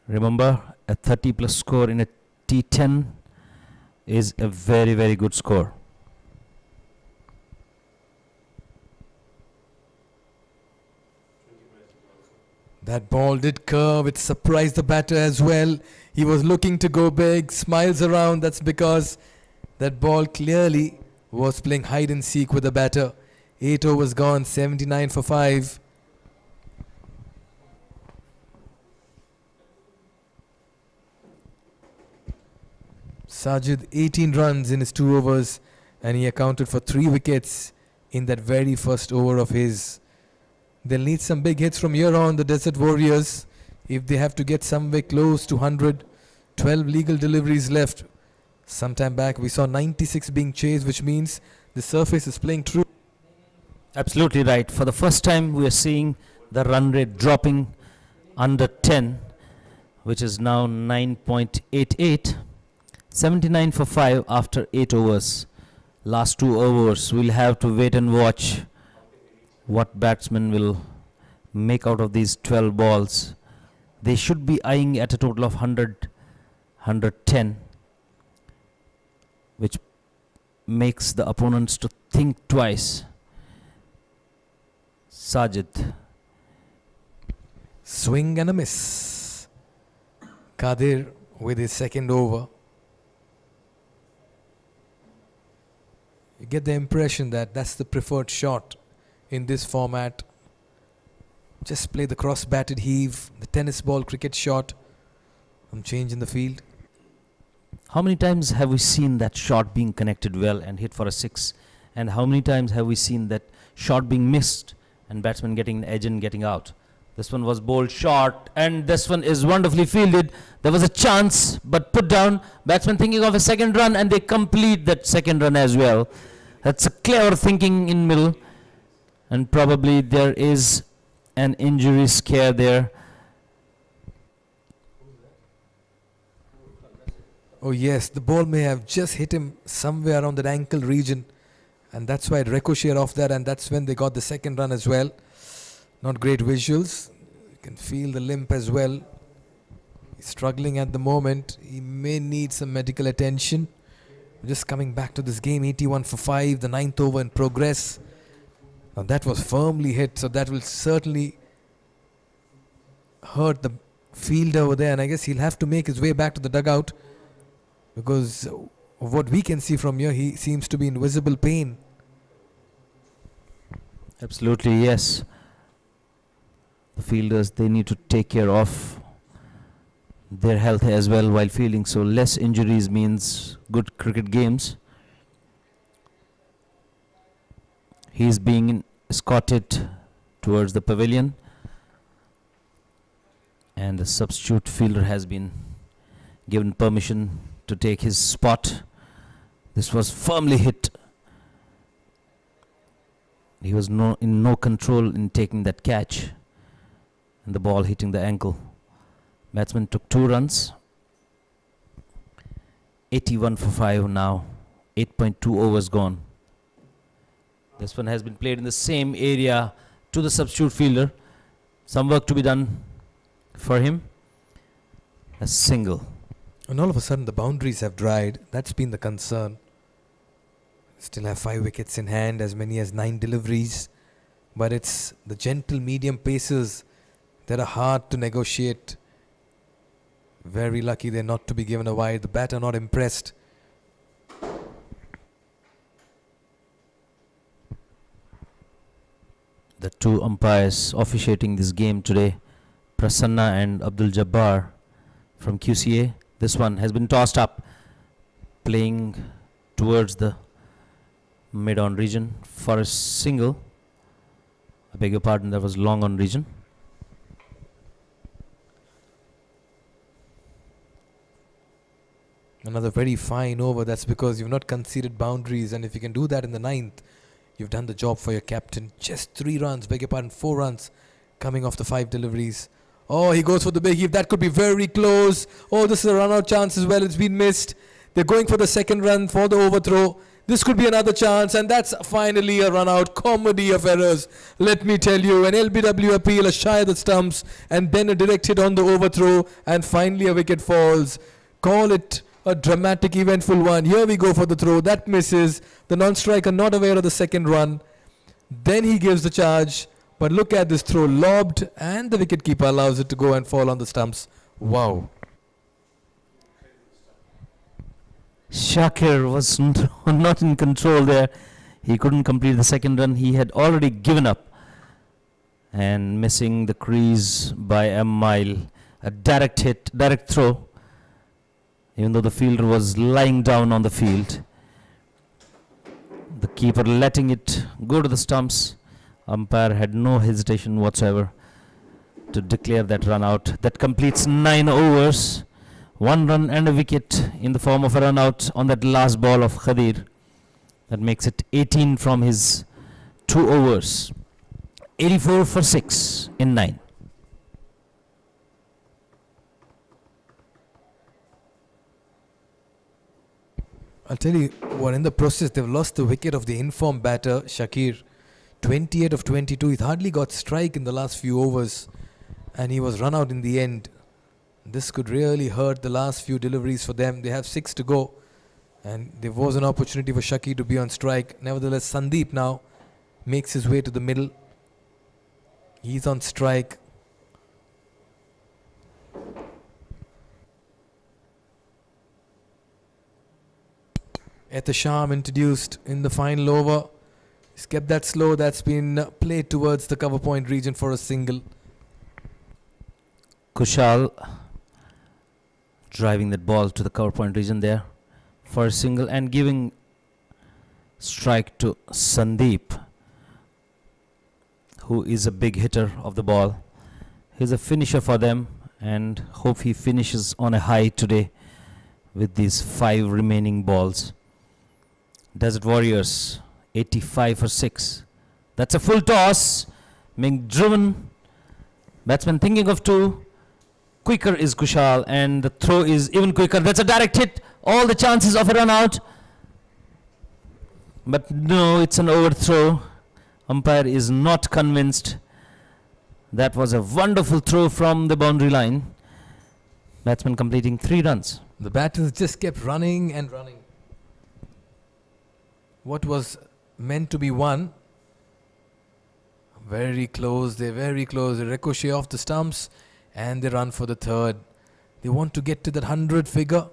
Remember, a 30 plus score in a T10 is a very, very good score. That ball did curve. It surprised the batter as well. He was looking to go big, smiles around. That's because that ball clearly was playing hide and seek with the batter. 8 overs gone, 79 for 5. Sajid 18 runs in his 2 overs, and he accounted for 3 wickets in that very first over of his. They'll need some big hits from here on, the Desert Warriors, if they have to get somewhere close to 100. 12 legal deliveries left. Sometime back we saw 96 being chased, which means the surface is playing true. Absolutely right. For the first time we are seeing the run rate dropping under 10, which is now 9.88. 79 for 5 after 8 overs. Last 2 overs, we'll have to wait and watch what batsmen will make out of these 12 balls. They should be eyeing at a total of 100, 110, which makes the opponents to think twice. Sajid. Swing and a miss. Kadir with his second over. You get the impression that that's the preferred shot in this format. Just play the cross-batted heave, the tennis ball cricket shot. I'm changing the field. How many times have we seen that shot being connected well and hit for a 6? And how many times have we seen that shot being missed and batsman getting an edge and getting out? This one was bowled short, and this one is wonderfully fielded. There was a chance, but put down. Batsman thinking of a second run, and they complete that second run as well. That's a clever thinking in middle. And probably there is an injury scare there. Oh yes, the ball may have just hit him somewhere around that ankle region, and that's why it ricocheted off that, and that's when they got the second run as well. Not great visuals. You can feel the limp as well. He's struggling at the moment. He may need some medical attention. Just coming back to this game, 81 for 5, the 9th over in progress. Now that was firmly hit, so that will certainly hurt the fielder over there, and I guess he'll have to make his way back to the dugout, because of what we can see from here, he seems to be in visible pain. Absolutely, yes. The fielders, they need to take care of their health as well while fielding, so less injuries means good cricket games. He is being escorted towards the pavilion, and the substitute fielder has been given permission to take his spot. This was firmly hit. He was in no control in taking that catch, and the ball hitting the ankle. Batsman took 2 runs. 81 for 5 now. 8.2 overs gone. This one has been played in the same area to the substitute fielder. Some work to be done for him. A single. And all of a sudden the boundaries have dried. That's been the concern. Still have 5 wickets in hand, as many as 9 deliveries. But it's the gentle medium paces that are hard to negotiate. Very lucky they're not to be given a wide. The batter not impressed. The 2 umpires officiating this game today, Prasanna and Abdul Jabbar from QCA. This one has been tossed up, playing towards the mid-on region for a single. I beg your pardon, that was long-on region. Another very fine over. That's because you've not conceded boundaries, and if you can do that in the 9th, you've done the job for your captain. Just 3 runs, beg your pardon, 4 runs coming off the 5 deliveries. Oh, he goes for the big heave. That could be very close. Oh, this is a run-out chance as well. It's been missed. They're going for the second run for the overthrow. This could be another chance, and that's finally a run-out. Comedy of errors, let me tell you. An LBW appeal, a shy of the stumps, and then a direct hit on the overthrow, and finally a wicket falls. Call it a dramatic, eventful one. Here we go for the throw. That misses. The non-striker not aware of the second run. Then he gives the charge. But look at this throw, lobbed, and the wicketkeeper allows it to go and fall on the stumps. Wow. Shakir was not in control there. He couldn't complete the second run. He had already given up. And missing the crease by a mile. A direct hit, direct throw. Even though the fielder was lying down on the field. The keeper letting it go to the stumps. Umpire had no hesitation whatsoever to declare that run out. That completes 9 overs. 1 run and a wicket in the form of a run out on that last ball of Khadir. That makes it 18 from his 2 overs. 84 for 6 in 9. I'll tell you what, in the process, they've lost the wicket of the informed batter, Shakir. 28 of 22. He hardly got strike in the last few overs, and he was run out in the end. This could really hurt the last few deliveries for them. They have 6 to go, and there was an opportunity for Shakir to be on strike. Nevertheless, Sandeep now makes his way to the middle. He's on strike. Etisham introduced in the final over. He's kept that slow. That's been played towards the cover point region for a single. Kushal driving that ball to the cover point region there for a single and giving strike to Sandeep, who is a big hitter of the ball. He's a finisher for them, and hope he finishes on a high today with these 5 remaining balls. Desert Warriors 85 for 6. That's a full toss being driven. Batsman thinking of 2. Quicker is Kushal, and the throw is even quicker. That's a direct hit. All the chances of a run out. But no, it's an overthrow. Umpire is not convinced. That was a wonderful throw from the boundary line. Batsman completing 3 runs. The batters just kept running and running. what was meant to be one. Very close, they're very close. They ricochet off the stumps and they run for the third. They want to get to that 100 figure.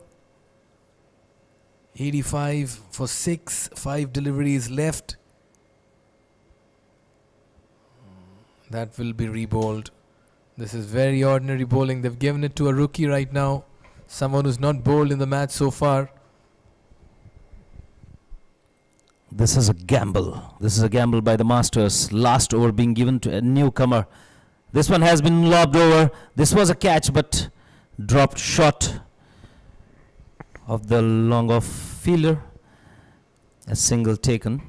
85 for 6, 5 deliveries left. That will be rebowled. This is very ordinary bowling. They've given it to a rookie right now. Someone who's not bowled in the match so far. This is a gamble. This is a gamble by the Masters. Last over being given to a newcomer. This one has been lobbed over. This was a catch, but dropped short of the long off fielder. A single taken.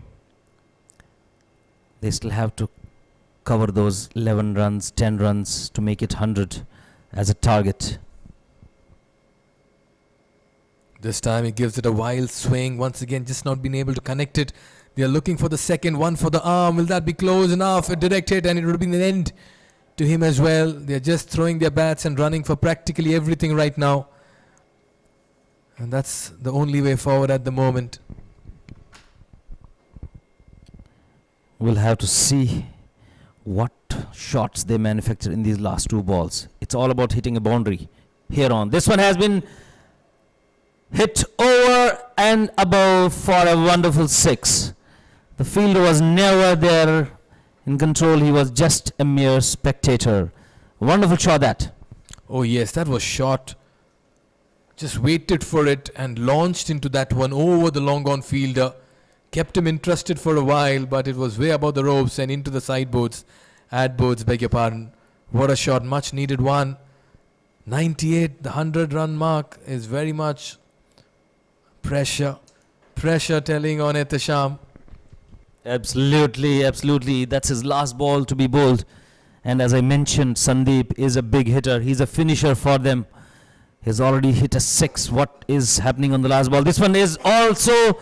They still have to cover those 11 runs, 10 runs to make it 100 as a target. This time he gives it a wild swing. Once again, just not been able to connect it. They are looking for the second one for the arm. Will that be close enough? A direct hit, and it would have been an end to him as well. They are just throwing their bats and running for practically everything right now. And that's the only way forward at the moment. We'll have to see what shots they manufacture in these last 2 balls. It's all about hitting a boundary here on. This one has been hit over and above for a wonderful 6. The fielder was never there in control. He was just a mere spectator. Wonderful shot that. Oh yes, that was shot. Just waited for it and launched into that one over the long on fielder. Kept him interested for a while, but it was way above the ropes and into the sideboards. Adboards, beg your pardon. What a shot, much needed one. 98, the 100 run mark is very much pressure telling on Ehtesham. Absolutely, absolutely. That's his last ball to be bowled. And as I mentioned, Sandeep is a big hitter. He's a finisher for them. He's already hit a 6. What is happening on the last ball? This one is also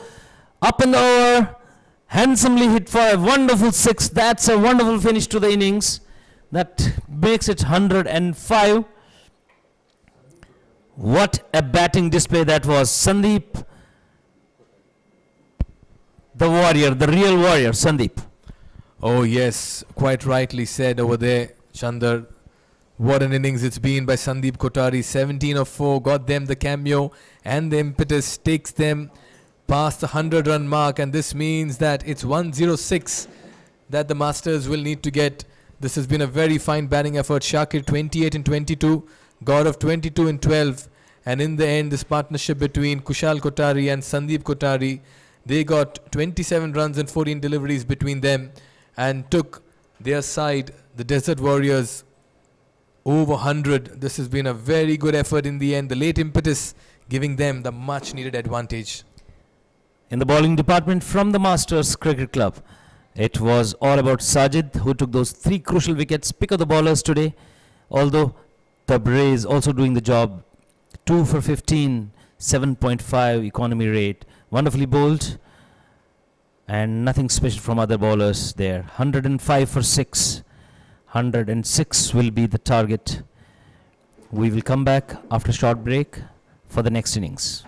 up and over. Handsomely hit for a wonderful 6. That's a wonderful finish to the innings. That makes it 105. What a batting display that was. Sandeep, the warrior, the real warrior, Sandeep. Oh yes, quite rightly said over there, Chandar. What an innings it's been by Sandeep Kotari. 17 of 4, got them the cameo and the impetus, takes them past the 100 run mark, and this means that it's 106 that the Masters will need to get. This has been a very fine batting effort. Shakir 28 in 22, Gaurav 22 in 12, and in the end this partnership between Kushal Kotari and Sandeep Kotari, they got 27 runs and 14 deliveries between them and took their side, the Desert Warriors, over 100. This has been a very good effort in the end. The late impetus giving them the much needed advantage. In the bowling department from the Masters Cricket Club, it was all about Sajid, who took those 3 crucial wickets, pick of the bowlers today. Although Tabre is also doing the job. 2 for 15, 7.5 economy rate. Wonderfully bowled. And nothing special from other bowlers there. 105 for 6. 106 will be the target. We will come back after a short break for the next innings.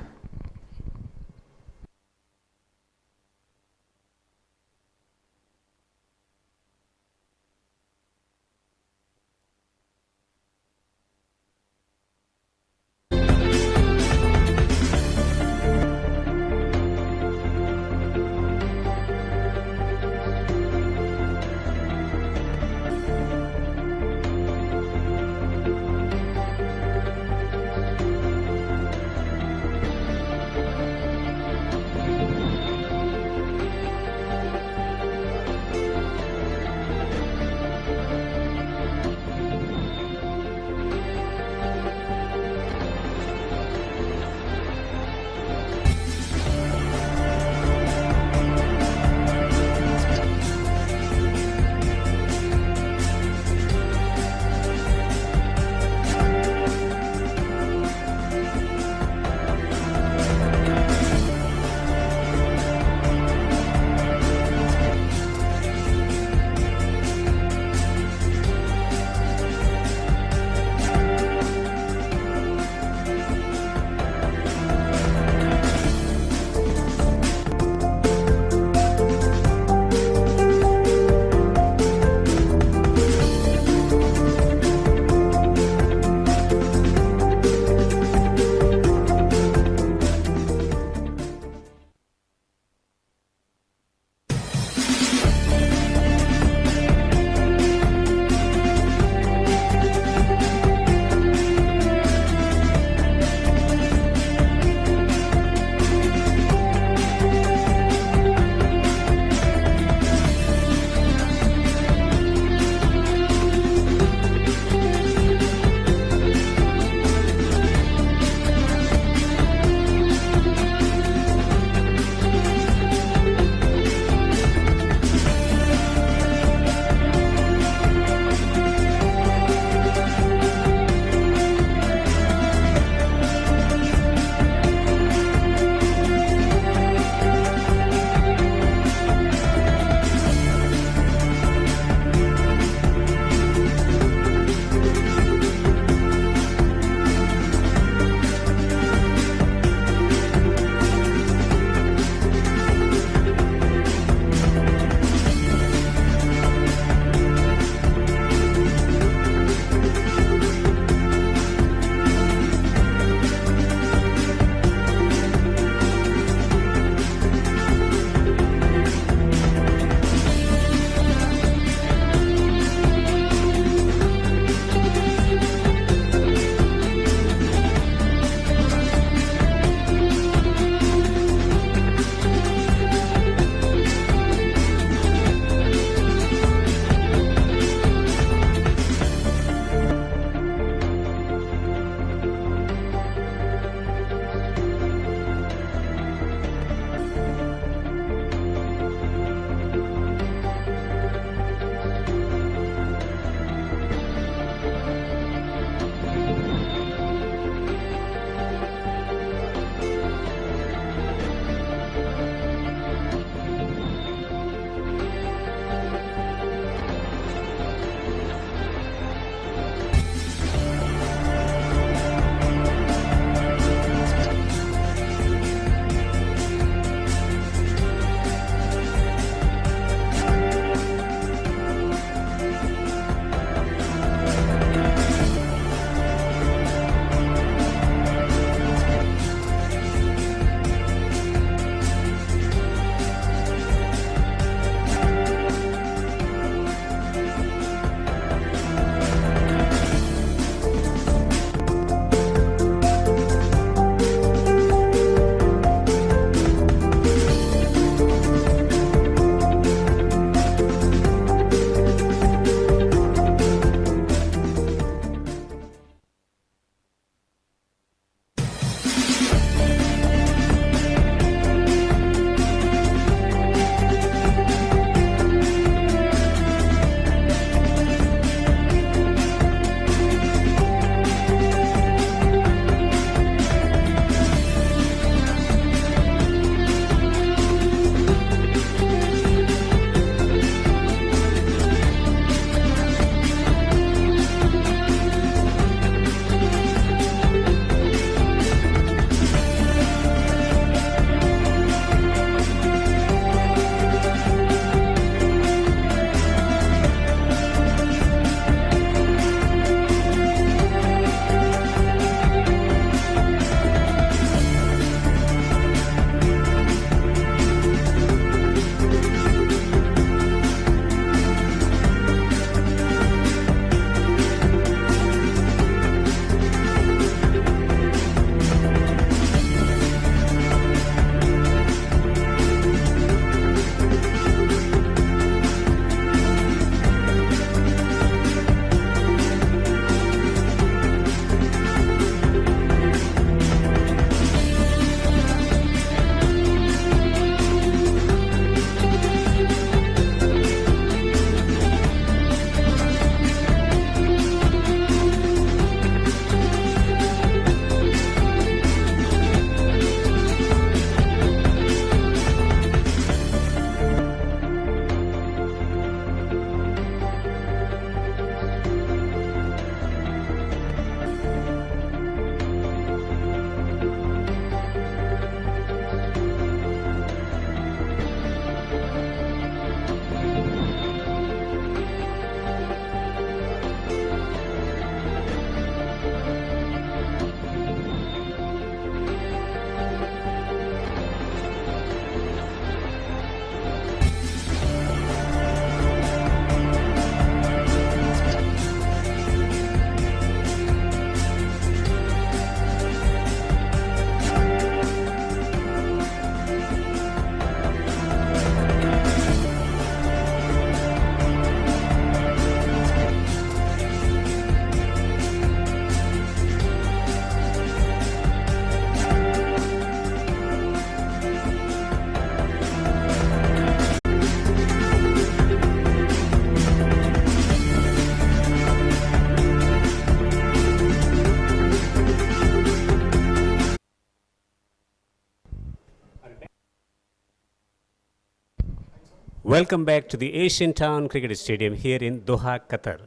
Welcome back to the Asian Town Cricket Stadium here in Doha, Qatar.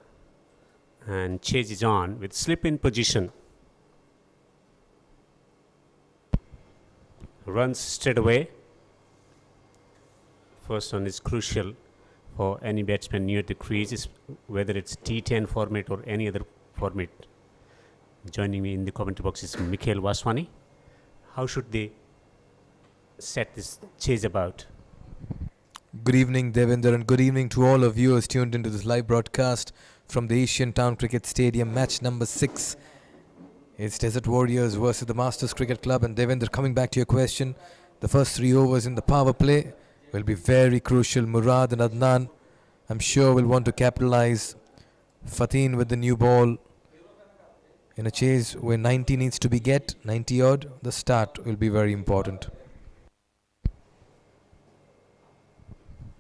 And chase is on with slip in position. Runs straight away. First one is crucial for any batsman near the crease, whether it's T10 format or any other format. Joining me in the commentary box is Mikhail Vaswani. How should they set this chase about? Good evening, Devendra, and good evening to all of viewers tuned into this live broadcast from the Asian Town Cricket Stadium, match number 6. It's Desert Warriors versus the Masters Cricket Club. And Devendra, coming back to your question, the first 3 overs in the power play will be very crucial. Murad and Adnan, I'm sure, will want to capitalize. Fatin with the new ball. In a chase where 90 needs to be 90 odd, the start will be very important.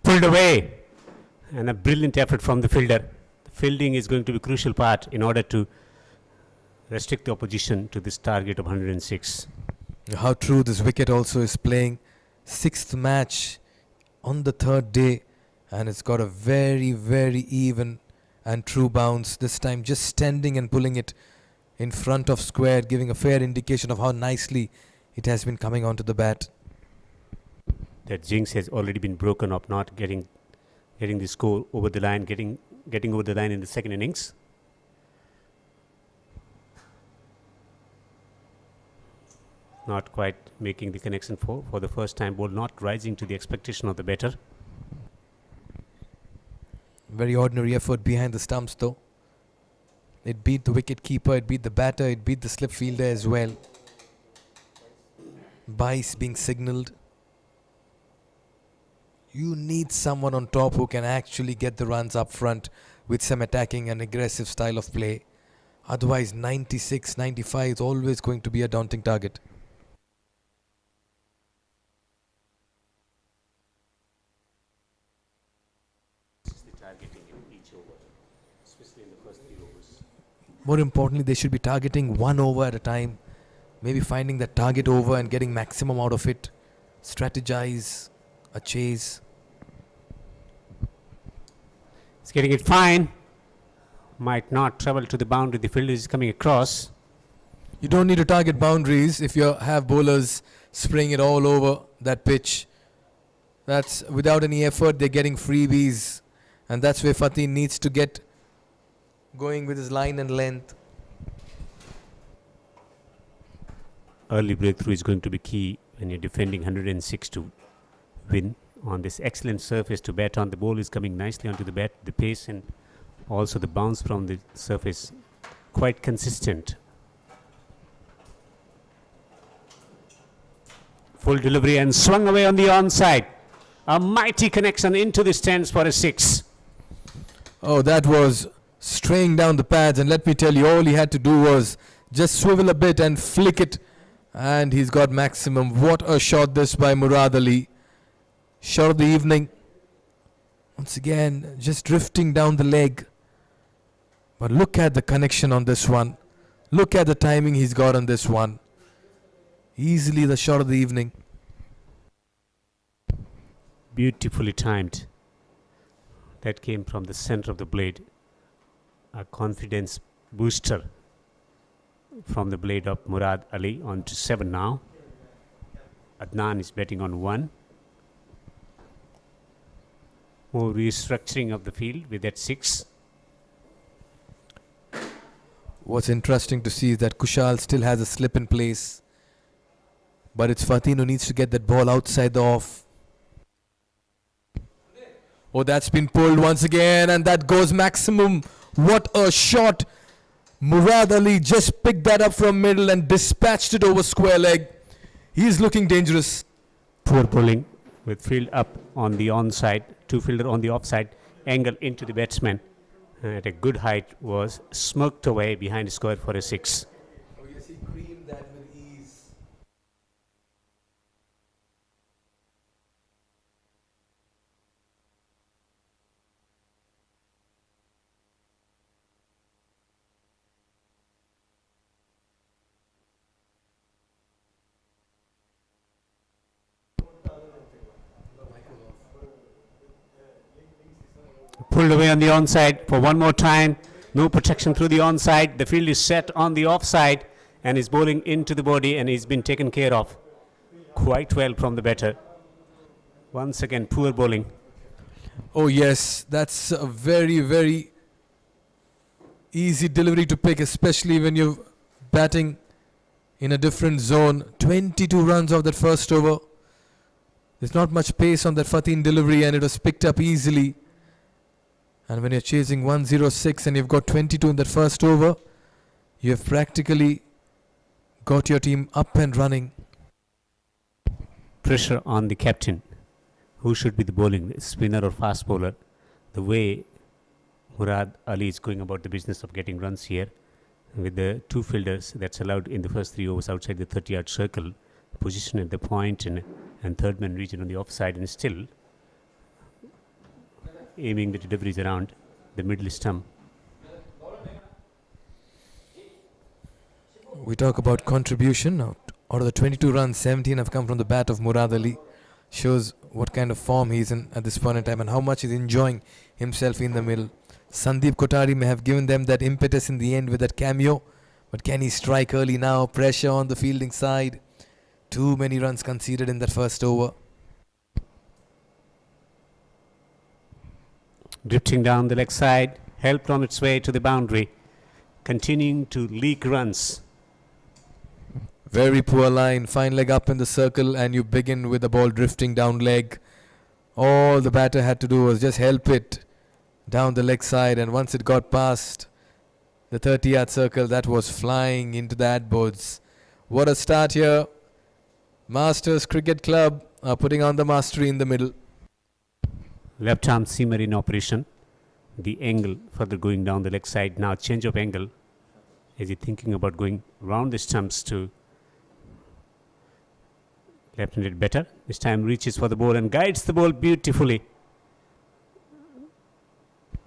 Pulled away, and a brilliant effort from the fielder. The fielding is going to be a crucial part in order to restrict the opposition to this target of 106. How true this wicket also is playing. 6th match on the 3rd day, and it's got a very, very even and true bounce. This time just standing and pulling it in front of square, giving a fair indication of how nicely it has been coming onto the bat. That jinx has already been broken up, not getting the score over the line, getting over the line in the second innings. Not quite making the connection for the first time. Ball not rising to the expectation of the batter. Very ordinary effort behind the stumps though. It beat the wicket keeper, it beat the batter, it beat the slip fielder as well. Bice being signalled. You need someone on top who can actually get the runs up front with some attacking and aggressive style of play. Otherwise 96, 95 is always going to be a daunting target. More importantly, they should be targeting 1 over at a time. Maybe finding that target over and getting maximum out of it. Strategize a chase. It's getting it fine. Might not travel to the boundary. The fielder is coming across. You don't need to target boundaries if you have bowlers spraying it all over that pitch. That's without any effort, they're getting freebies. And that's where Fatin needs to get going with his line and length. Early breakthrough is going to be key when you're defending 106 to win on this excellent surface to bat on. The ball is coming nicely onto the bat. The pace and also the bounce from the surface quite consistent. Full delivery and swung away on the onside. A mighty connection into the stands for a 6. Oh, that was straying down the pads, and let me tell you, all he had to do was just swivel a bit and flick it, and he's got maximum. What a shot this by Murad Ali. Shot of the evening. Once again, just drifting down the leg. But look at the connection on this one. Look at the timing he's got on this one. Easily the shot of the evening. Beautifully timed. That came from the center of the blade. A confidence booster from the blade of Murad Ali on to 7 now. Adnan is betting on 1. More restructuring of the field with that 6. What's interesting to see is that Kushal still has a slip in place. But it's Fatin who needs to get that ball outside the off. Oh, that's been pulled once again, and that goes maximum. What a shot. Murad Ali just picked that up from middle and dispatched it over square leg. He's looking dangerous. Poor bowling with field up on the onside, 2 fielder on the offside, angle into the batsman. At a good height was smoked away behind the square for a 6. Oh yes, he creamed that with ease. Pulled away on the onside for one more time. No protection through the onside. The field is set on the offside and is bowling into the body, and he's been taken care of quite well from the batter. Once again, poor bowling. Oh yes, that's a very, very easy delivery to pick, especially when you're batting in a different zone. 22 runs off that first over. There's not much pace on that Fatin delivery, and it was picked up easily. And when you're chasing 106 and you've got 22 in that first over, you have practically got your team up and running. Pressure on the captain. Who should be the bowling, spinner or fast bowler? The way Murad Ali is going about the business of getting runs here, with the two fielders that's allowed in the first 3 overs outside the 30-yard circle, position at the point and third man region on the offside, and still aiming the deliveries around the middle stump. We talk about contribution. Out of the 22 runs, 17 have come from the bat of Murad Ali. Shows what kind of form he's in at this point in time and how much he's enjoying himself in the middle. Sandeep Kotari may have given them that impetus in the end with that cameo, but can he strike early now? Pressure on the fielding side. Too many runs conceded in that first over. Drifting down the leg side, helped on its way to the boundary, continuing to leak runs. Very poor line, fine leg up in the circle, and you begin with the ball drifting down leg. All the batter had to do was just help it down the leg side, and once it got past the 30-yard circle, that was flying into the ad boards. What a start here. Masters Cricket Club are putting on the mastery in the middle. Left arm seamer in operation. The angle further going down the leg side. Now change of angle. Is he thinking about going round the stumps to left-handed better? This time reaches for the ball and guides the ball beautifully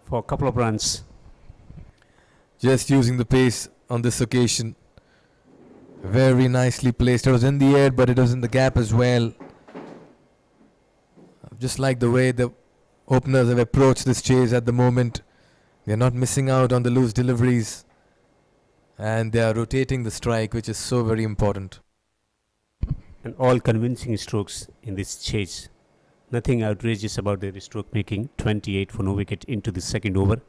for a couple of runs. Just using the pace on this occasion. Very nicely placed. It was in the air, but it was in the gap as well. Just like the way the openers have approached this chase at the moment. They are not missing out on the loose deliveries. And they are rotating the strike, which is so very important. And all convincing strokes in this chase. Nothing outrageous about their stroke making. 28 for no wicket into the second over.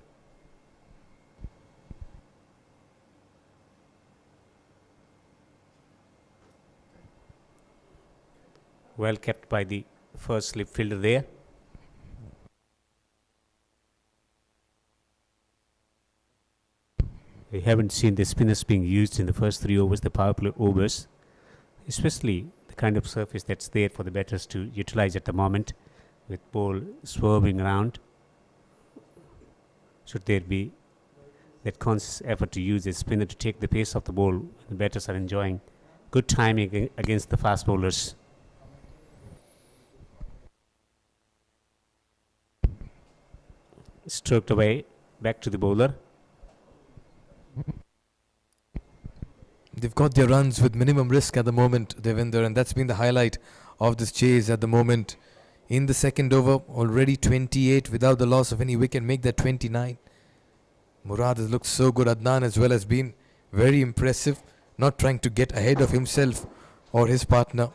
Well kept by the first slip fielder there. We haven't seen the spinners being used in the first 3 overs, the power play overs, especially the kind of surface that's there for the batters to utilize at the moment, with ball swerving around. Should there be that conscious effort to use a spinner to take the pace of the ball, the batters are enjoying good timing against the fast bowlers. Stroked away, back to the bowler. They've got their runs with minimum risk at the moment, Devinder, and that's been the highlight of this chase at the moment. In the second over, already 28 without the loss of any wicket, make that 29. Murad has looked so good. Adnan as well has been very impressive, not trying to get ahead of himself or his partner.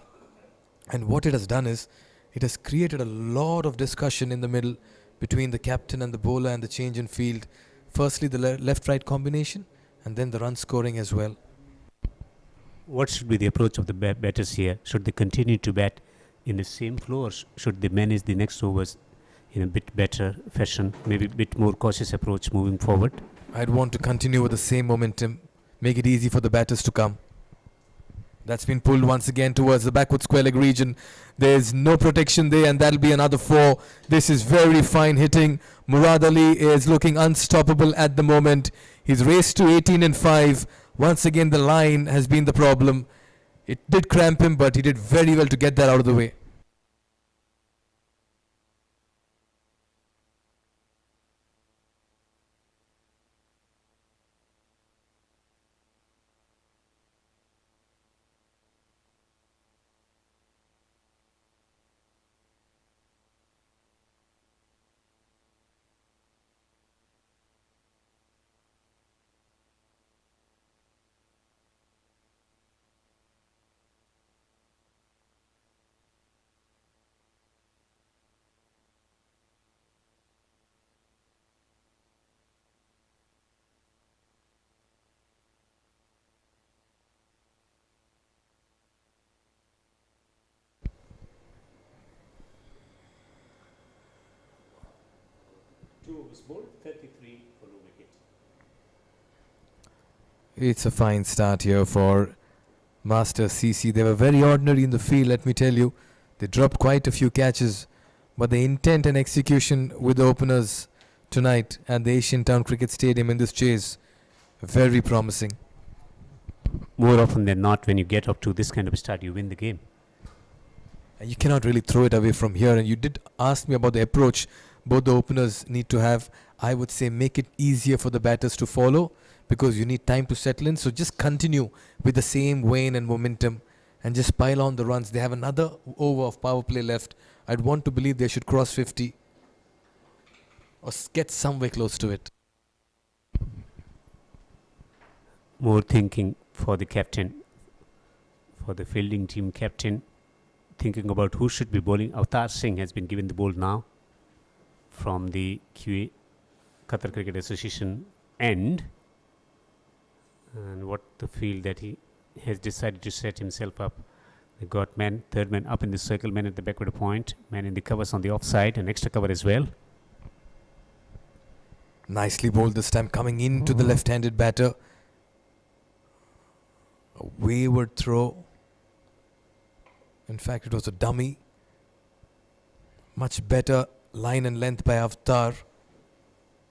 And what it has done is, it has created a lot of discussion in the middle between the captain and the bowler and the change in field. Firstly, the left-right combination, and then the run scoring as well. What should be the approach of the batters here? Should they continue to bat in the same flow, or should they manage the next overs in a bit better fashion, maybe a bit more cautious approach moving forward? I'd want to continue with the same momentum, make it easy for the batters to come. That's been pulled once again towards the backward square leg region. There's no protection there, and that'll be another 4. This is very fine hitting. Murad Ali is looking unstoppable at the moment. He's raced to 18 and 5. Once again, the line has been the problem. It did cramp him, but he did very well to get that out of the way. is bowled, 33 for no wicket. It's a fine start here for Master CC. They were very ordinary in the field, let me tell you. They dropped quite a few catches, but the intent and execution with the openers tonight at the Asian Town Cricket Stadium in this chase, very promising. More often than not, when you get up to this kind of a start, you win the game. And you cannot really throw it away from here. And you did ask me about the approach both the openers need to have. I would say make it easier for the batters to follow, because you need time to settle in. So just continue with the same vein and momentum and just pile on the runs. They have another over of power play left. I'd want to believe they should cross 50 or get somewhere close to it. More thinking for the captain, for the fielding team captain, thinking about who should be bowling. Avtar Singh has been given the ball now from the QA, Qatar Cricket Association end, and what the field that he has decided to set himself up. They got man, third man up in the circle, man at the backward point, man in the covers on the offside, and extra cover as well. Nicely bowled this time, coming into the left-handed batter. A wayward throw. In fact, it was a dummy. Much better line and length by Avtar.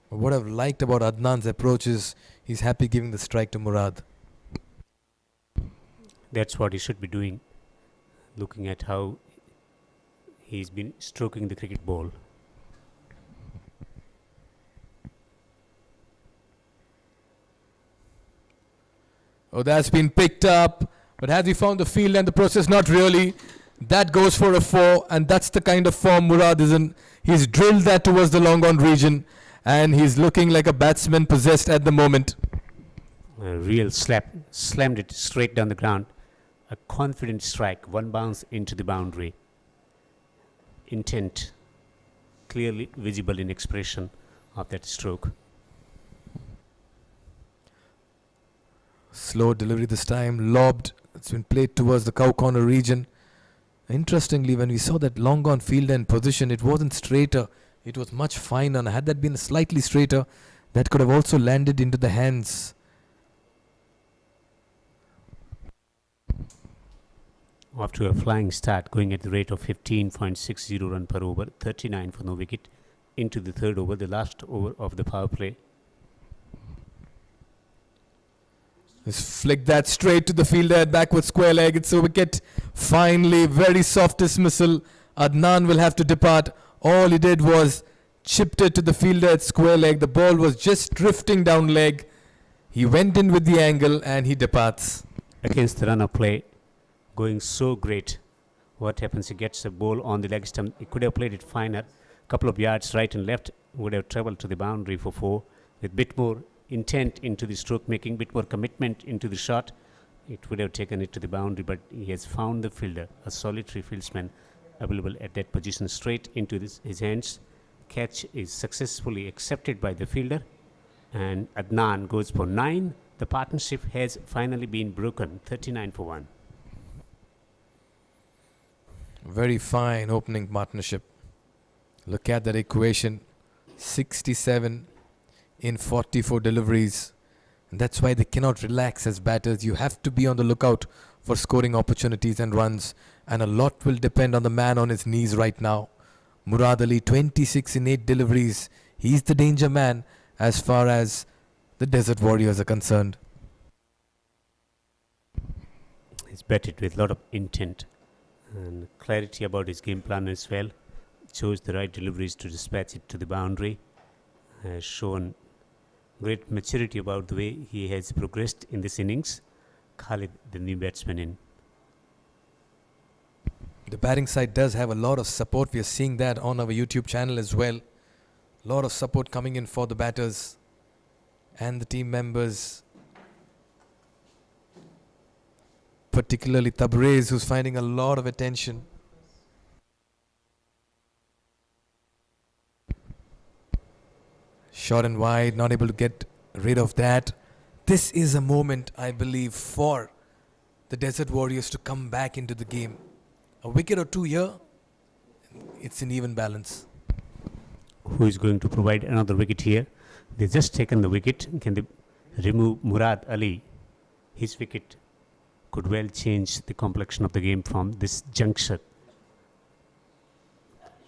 What I've liked about Adnan's approach is he's happy giving the strike to Murad. That's what he should be doing, looking at how he's been stroking the cricket ball. Oh, that's been picked up. But has he found the field and the process? Not really. That goes for a 4, and that's the kind of form Murad is in. He's drilled that towards the long on region, and he's looking like a batsman possessed at the moment. A real slap, slammed it straight down the ground. A confident strike, one bounce into the boundary. Intent clearly visible in expression of that stroke. Slow delivery this time, lobbed. It's been played towards the cow corner region. Interestingly, when we saw that long on field end position, it wasn't straighter. It was much finer. And had that been slightly straighter, that could have also landed into the hands. Off to a flying start, going at the rate of 15.60 run per over, 39 for no wicket, into the third over, the last over of the power play. Just flick that straight to the fielder at backward square leg. It's a wicket. Finally, very soft dismissal. Adnan will have to depart. All he did was chipped it to the fielder at square leg. The ball was just drifting down leg. He went in with the angle and he departs. Against the runner play, going so great. What happens? He gets the ball on the leg stump. He could have played it finer. Couple of yards right and left, would have travelled to the boundary for 4 with bit more intent into the stroke making, bit more commitment into the shot. It would have taken it to the boundary, but he has found the fielder, a solitary fieldsman available at that position, straight into his hands. Catch is successfully accepted by the fielder, and Adnan goes for 9. The partnership has finally been broken, 39 for 1. Very fine opening partnership. Look at that equation. 67 in 44 deliveries. And that's why they cannot relax as batters. You have to be on the lookout for scoring opportunities and runs. And a lot will depend on the man on his knees right now. Murad Ali, 26 in 8 deliveries. He's the danger man as far as the Desert Warriors are concerned. He's batted with a lot of intent and clarity about his game plan as well. Chose the right deliveries to dispatch it to the boundary. Has shown great maturity about the way he has progressed in this innings. Khalid, the new batsman, in. The batting side does have a lot of support. We are seeing that on our YouTube channel as well. A lot of support coming in for the batters and the team members. Particularly Tabrez, who's finding a lot of attention. Short and wide, not able to get rid of that. This is a moment, I believe, for the Desert Warriors to come back into the game. A wicket or 2 here, it's an even balance. who is going to provide another wicket here. They've just taken the wicket. Can they remove Murad Ali? His wicket could well change the complexion of the game from this juncture.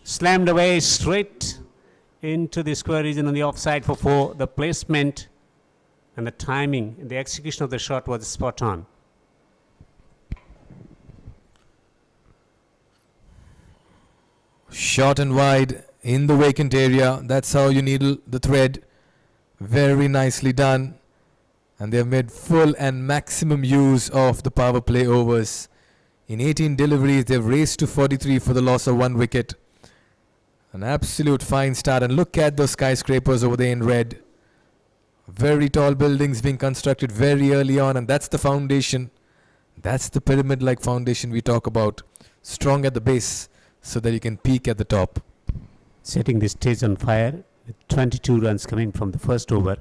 Slammed away straight into the square region on the offside for 4. The placement and the timing and the execution of the shot was spot on. Short and wide in the vacant area. That's how you needle the thread. Very nicely done. And they have made full and maximum use of the power play overs. In 18 deliveries, they've raced to 43 for the loss of 1 wicket. An absolute fine start. And look at those skyscrapers over there in red. Very tall buildings being constructed very early on. And that's the foundation. That's the pyramid-like foundation we talk about. Strong at the base so that you can peak at the top. Setting the stage on fire with 22 runs coming from the first over.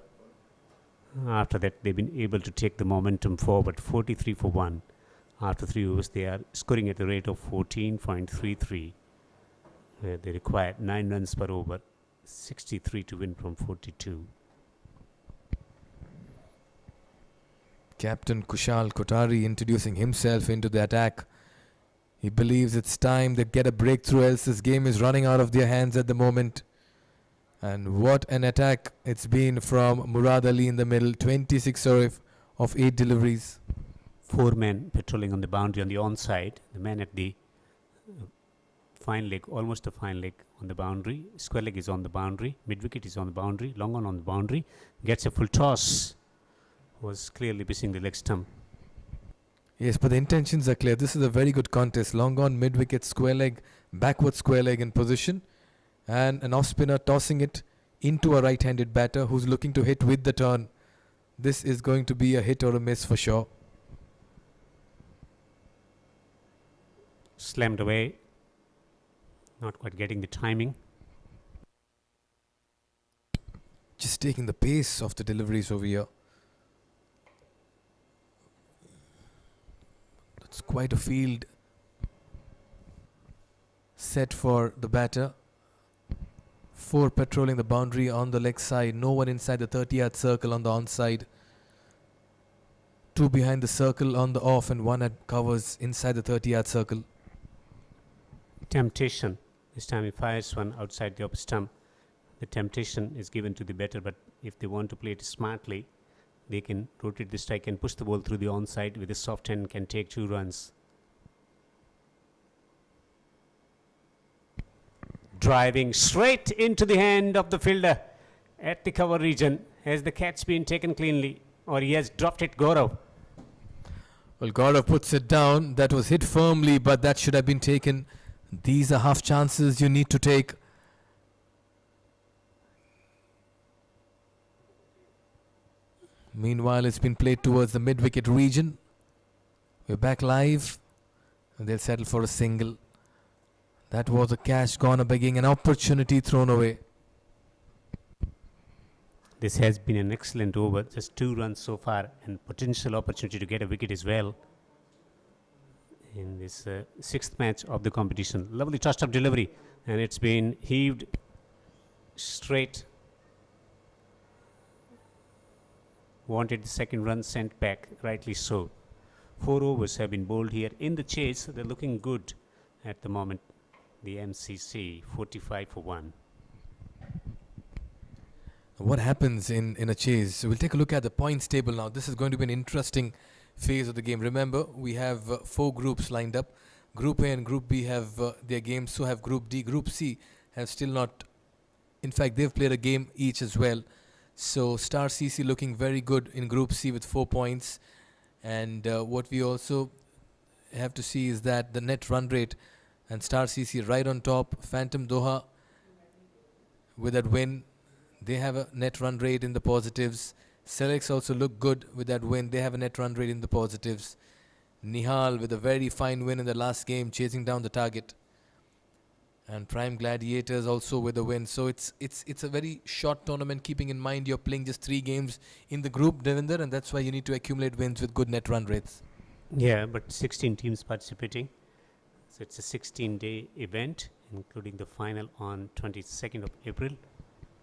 After that, they've been able to take the momentum forward. 43 for 1. After 3 overs, they are scoring at the rate of 14.33. They require 9 runs per over. 63 to win from 42. Captain Kushal Kotari introducing himself into the attack. He believes it's time they get a breakthrough, else this game is running out of their hands at the moment. And what an attack it's been from Murad Ali in the middle. 26 of 8 deliveries. 4 men patrolling on the boundary on the onside. The man at the fine leg, almost a fine leg on the boundary. Square leg is on the boundary. Mid wicket is on the boundary. Long on the boundary. Gets a full toss. Was clearly missing the leg stump. Yes, but the intentions are clear. This is a very good contest. Long on, mid wicket, square leg, backward square leg in position. And an off spinner tossing it into a right-handed batter who's looking to hit with the turn. This is going to be a hit or a miss for sure. Slammed away. Not quite getting the timing. Just taking the pace of the deliveries over here. That's quite a field set for the batter. 4 patrolling the boundary on the leg side. No one inside the 30-yard circle on the onside. 2 behind the circle on the off and 1 at covers inside the 30-yard circle. Temptation. This time he fires one outside the off stump. The temptation is given to the batter, but if they want to play it smartly, they can rotate the strike and push the ball through the onside with a soft end, can take 2 runs. Driving straight into the hand of the fielder at the cover region. Has the catch been taken cleanly, or he has dropped it, Gaurav? Well, Gaurav puts it down. That was hit firmly, but that should have been taken. These are half chances you need to take. Meanwhile, it's been played towards the mid-wicket region. We're back live, and they'll settle for a single. That was a catch gone a begging, an opportunity thrown away. This has been an excellent over. Just 2 runs so far, and potential opportunity to get a wicket as well in this 6th match of the competition. Lovely touched up delivery, and it's been heaved straight. Wanted the 2nd run sent back, rightly so. 4 overs have been bowled here in the chase. They're looking good at the moment. The MCC 45 for 1. What happens in a chase? So we'll take a look at the points table now. This is going to be an interesting phase of the game. Remember, we have 4 groups lined up. Group A and Group B have their games. So have Group D. Group C have still not. In fact, they've played a game each as well. So Star CC looking very good in Group C with 4 points. And what we also have to see is that the net run rate, and Star CC right on top. Phantom Doha with that win. They have a net run rate in the positives. Selex also look good with that win. They have a net run rate in the positives. Nihal with a very fine win in the last game, chasing down the target. And Prime Gladiators also with a win. So it's a very short tournament, keeping in mind you're playing just 3 games in the group, Devinder, and that's why you need to accumulate wins with good net run rates. Yeah, but 16 teams participating. So it's a 16-day event, including the final on 22nd of April.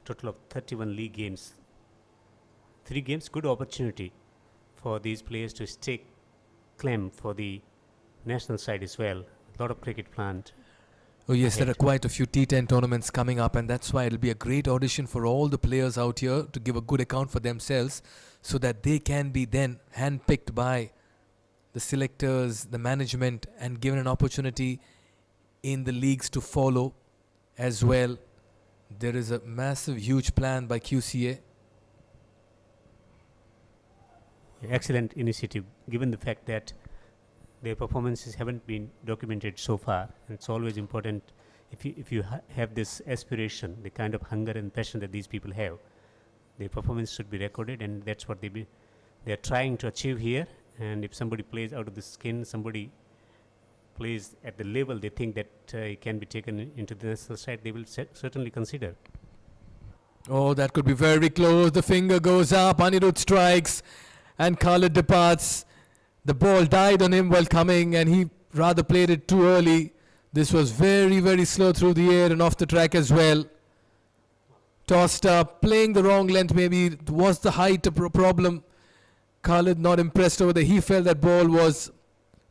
Total of 31 league games. 3 games, good opportunity for these players to stake claim for the national side as well. A lot of cricket planned. Oh yes, there are Ahead. quite a few T10 tournaments coming up, and that's why it'll be a great audition for all the players out here to give a good account for themselves, so that they can be then handpicked by the selectors, the management, and given an opportunity in the leagues to follow as well. There is a massive, huge plan by QCA. Excellent initiative, given the fact that their performances haven't been documented so far. It's always important if you have this aspiration, the kind of hunger and passion that these people have, their performance should be recorded, and that's what they're trying to achieve here. And if somebody plays out of the skin, somebody plays at the level they think that it can be taken into the national side, they will certainly consider. Oh, that could be very close. The finger goes up, Anirudh strikes, and Khalid departs. The ball died on him while coming, and he rather played it too early. This was very, very slow through the air and off the track as well. Tossed up, playing the wrong length maybe. Was the height a problem? Khalid not impressed over there. He felt that ball was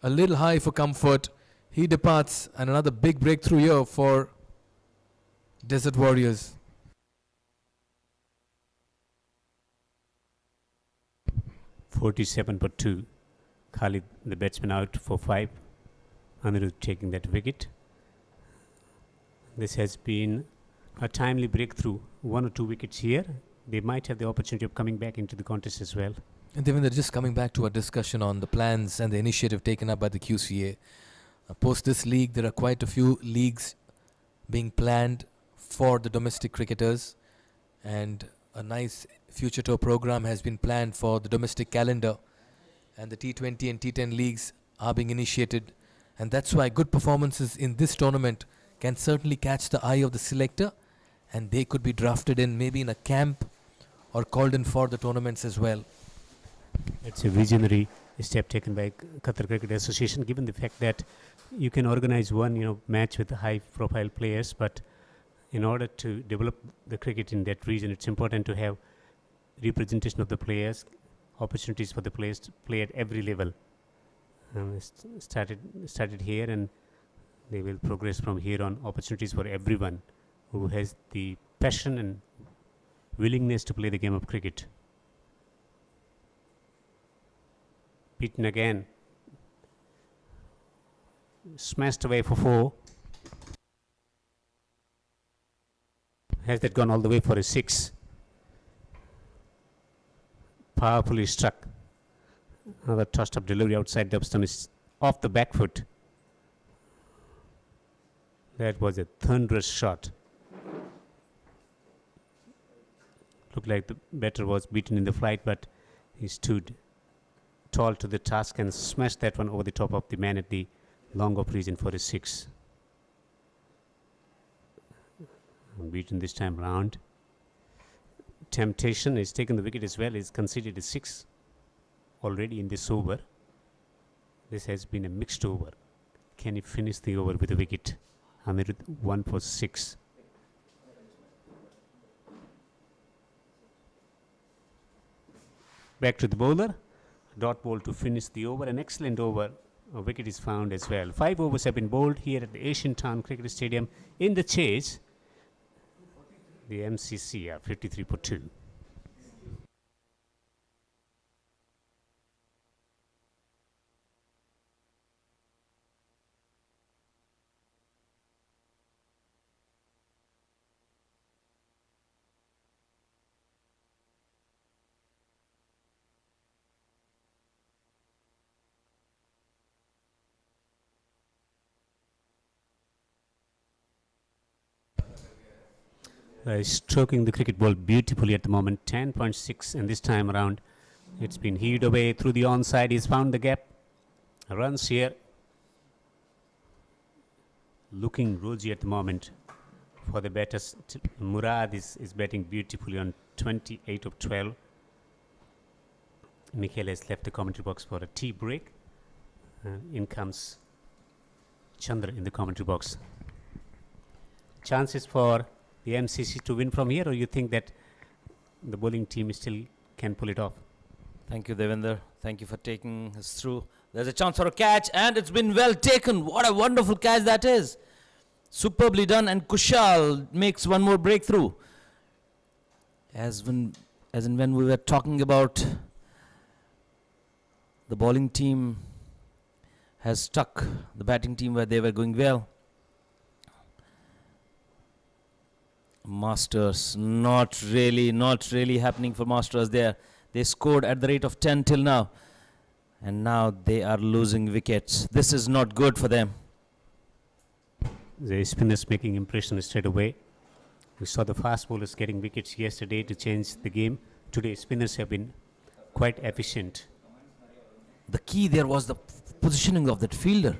a little high for comfort. He departs, and another big breakthrough here for Desert Warriors. 47 for 2. Khalid, the batsman, out for 5. Anirudh taking that wicket. This has been a timely breakthrough. 1 or 2 wickets here. They might have the opportunity of coming back into the contest as well. And Devendra, just coming back to our discussion on the plans and the initiative taken up by the QCA. Post this league, there are quite a few leagues being planned for the domestic cricketers, and a nice future tour program has been planned for the domestic calendar, and the T20 and T10 leagues are being initiated, and that's why good performances in this tournament can certainly catch the eye of the selector, and they could be drafted in maybe in a camp or called in for the tournaments as well. It's a visionary step taken by Qatar Cricket Association, given the fact that you can organize one match with high profile players, but in order to develop the cricket in that region, it's important to have representation of the players, opportunities for the players to play at every level. Started here, and they will progress from here on. Opportunities for everyone who has the passion and willingness to play the game of cricket. Beaten again, smashed away for 4. Has that gone all the way for a 6? Powerfully struck. Another tossed up delivery outside the stump is off the back foot. That was a thunderous shot. Looked like the batter was beaten in the flight, but he stood tall to the task and smashed that one over the top of the man at the long off region for a 6. Beaten this time round. Temptation is taken the wicket as well. Is conceded a 6 already in this over. This has been a mixed over. Can he finish the over with a wicket? Anirudh 1 for 6. Back to the bowler. Dot ball to finish the over. An excellent over. A wicket is found as well. 5 overs have been bowled here at the Asian Town Cricket Stadium in the chase. The MCC are 53 for 2. Stroking the cricket ball beautifully at the moment. 10.6, and this time around it's been heaved away through the onside. He's found the gap. Runs here. Looking rosy at the moment for the batters. Murad is batting beautifully on 28 of 12. Mikhail has left the commentary box for a tea break. In comes Chandra in the commentary box. chances for the MCC to win from here, or you think that the bowling team still can pull it off? Thank you, Devender. Thank you for taking us through. There's a chance for a catch, and it's been well taken. What a wonderful catch that is. Superbly done, and Kushal makes one more breakthrough. As in when we were talking about the bowling team has stuck the batting team where they were going well. Masters, not really happening for Masters there. They scored at the rate of 10 till now, and now they are losing wickets. This is not good for them. The spinners making impression straight away. We saw the fast bowlers getting wickets yesterday to change the game. Today, spinners have been quite efficient. The key there was the positioning of that fielder.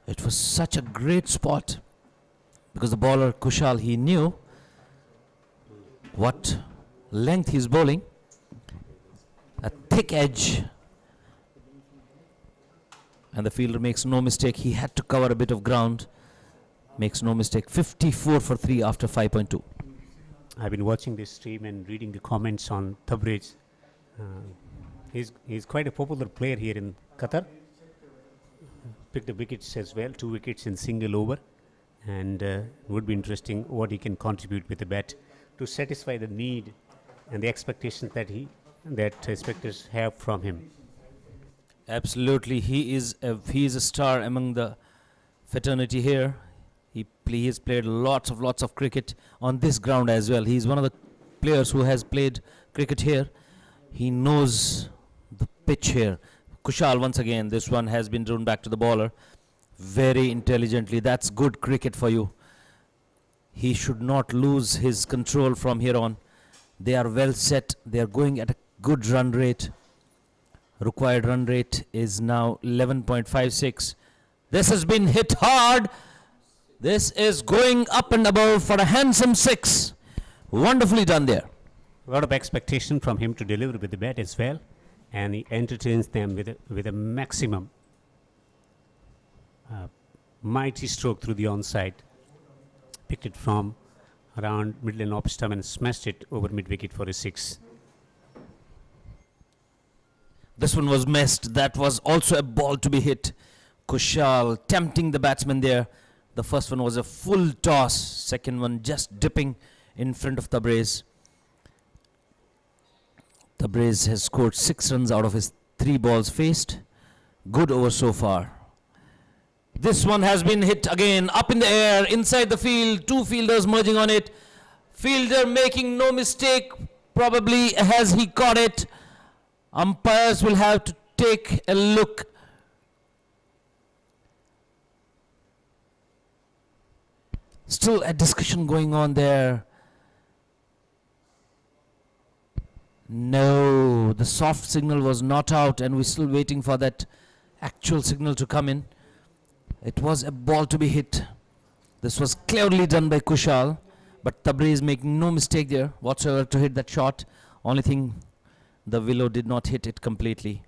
It was such a great spot because the bowler Kushal, he knew what length he's bowling. A thick edge, and the fielder makes no mistake. He had to cover a bit of ground. Makes no mistake. 54 for 3 after 5.2. I've been watching this stream and reading the comments on Tabriz. He's quite a popular player here in Qatar. Picked the wickets as well, 2 wickets in single over, and would be interesting what he can contribute with the bat to satisfy the need and the expectations that spectators have from him. Absolutely, he is a star among the fraternity here. He has played lots of cricket on this ground as well. He's one of the players who has played cricket here. He knows the pitch here. Kushal, once again, this one has been thrown back to the bowler very intelligently. That's good cricket for you. He should not lose his control from here on. They are well set. They are going at a good run rate. Required run rate is now 11.56. This has been hit hard. This is going up and above for a handsome 6. Wonderfully done there. A lot of expectation from him to deliver with the bat as well, and he entertains them with a maximum mighty stroke through the onside. Picked it from around middle and off stump and smashed it over mid wicket for a 6. This one was missed. That was also a ball to be hit. Kushal tempting the batsman there. The first one was a full toss. Second one just dipping in front of Tabriz. Tabriz has scored 6 runs out of his 3 balls faced. Good over so far. This one has been hit again up in the air inside the field. 2 fielders merging on it. Fielder making no mistake. Probably has he caught it. Umpires will have to take a look. Still a discussion going on there. No, the soft signal was not out, and we're still waiting for that actual signal to come in. It was a ball to be hit. This was cleverly done by Kushal, but Tabriz making no mistake there whatsoever to hit that shot. Only thing, the willow did not hit it completely.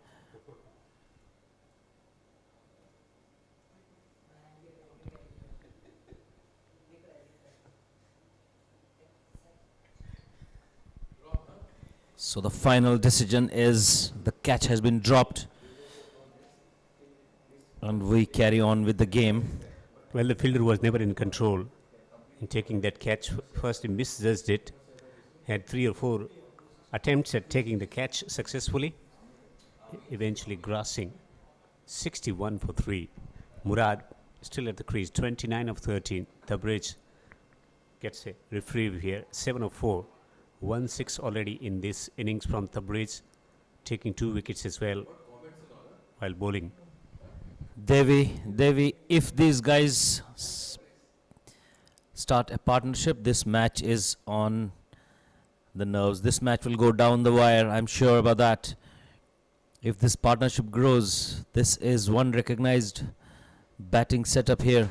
So the final decision is the catch has been dropped, and we carry on with the game. Well, the fielder was never in control in taking that catch. First he misjudged it, had 3 or 4 attempts at taking the catch successfully, eventually grasping 61 for 3. Murad still at the crease, 29 of 13. Tabriz gets a reprieve here, 7 of 4. 1-6 already in this innings from Tabriz, taking 2 wickets as well while bowling. Devi, if these guys start a partnership, this match is on the nerves. This match will go down the wire, I'm sure about that. If this partnership grows, this is one recognized batting setup here.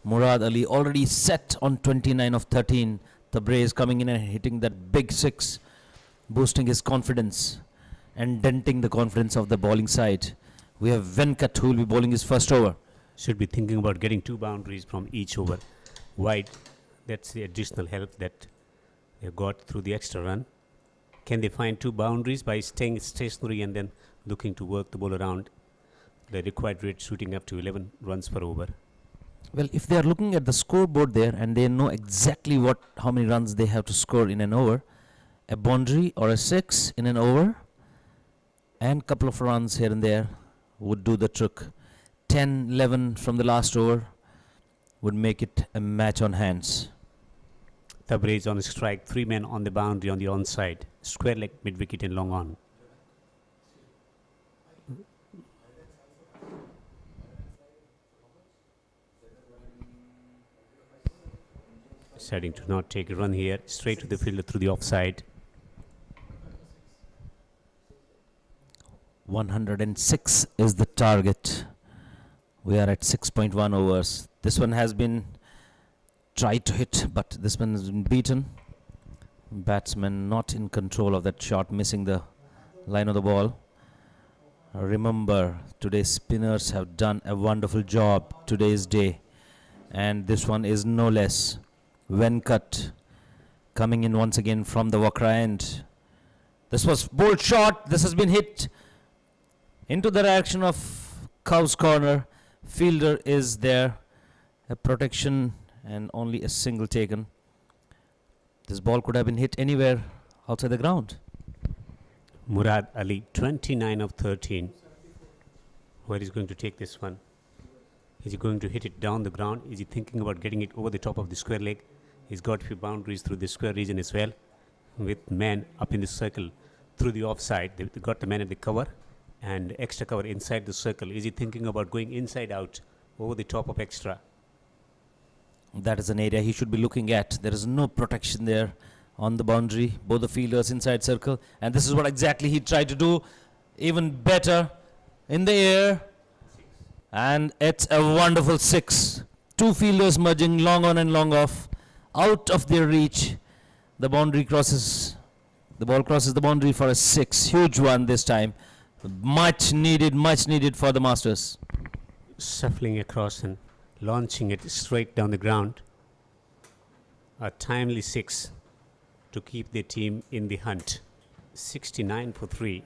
Murad Ali already set on 29 of 13. Tabriz coming in and hitting that big 6, boosting his confidence and denting the confidence of the bowling side. We have Venkat who will be bowling his first over. Should be thinking about getting 2 boundaries from each over. Wide That's the additional help that they got through the extra run. Can they find 2 boundaries by staying stationary and then looking to work the ball around? The required rate shooting up to 11 runs per over. Well, if they are looking at the scoreboard there and they know exactly how many runs they have to score in an over, a boundary or a 6 in an over and couple of runs here and there would do the trick. 10, 11 from the last over would make it a match on hands. Tabrez on strike, 3 men on the boundary on the onside. Square leg, mid wicket and long on. Deciding to not take a run here, straight to the fielder through the offside. 106 is the target. We are at 6.1 overs. This one has been tried to hit, but this one has been beaten. Batsman not in control of that shot, missing the line of the ball. Remember, today's spinners have done a wonderful job today's day, and this one is no less. Venkat coming in once again from the Wakra end. This was bold shot. This has been hit into the direction of Cow's corner. Fielder is there. A protection and only a single taken. This ball could have been hit anywhere outside the ground. Murad Ali, 29 of 13. Where is he going to take this one? Is he going to hit it down the ground? Is he thinking about getting it over the top of the square leg? He's got a few boundaries through the square region as well, with man up in the circle through the offside. They got the man at the cover and extra cover inside the circle. Is he thinking about going inside out over the top of extra? That is an area he should be looking at. There is no protection there on the boundary. Both the fielders inside circle. And this is what exactly he tried to do. Even better in the air. And it's a wonderful 6. 2 fielders merging long on and long off. Out of their reach. The boundary crosses. The ball crosses the boundary for a 6. Huge one this time. Much needed for the Masters. Shuffling across and launching it straight down the ground. A timely 6 to keep the team in the hunt. 69 for 3.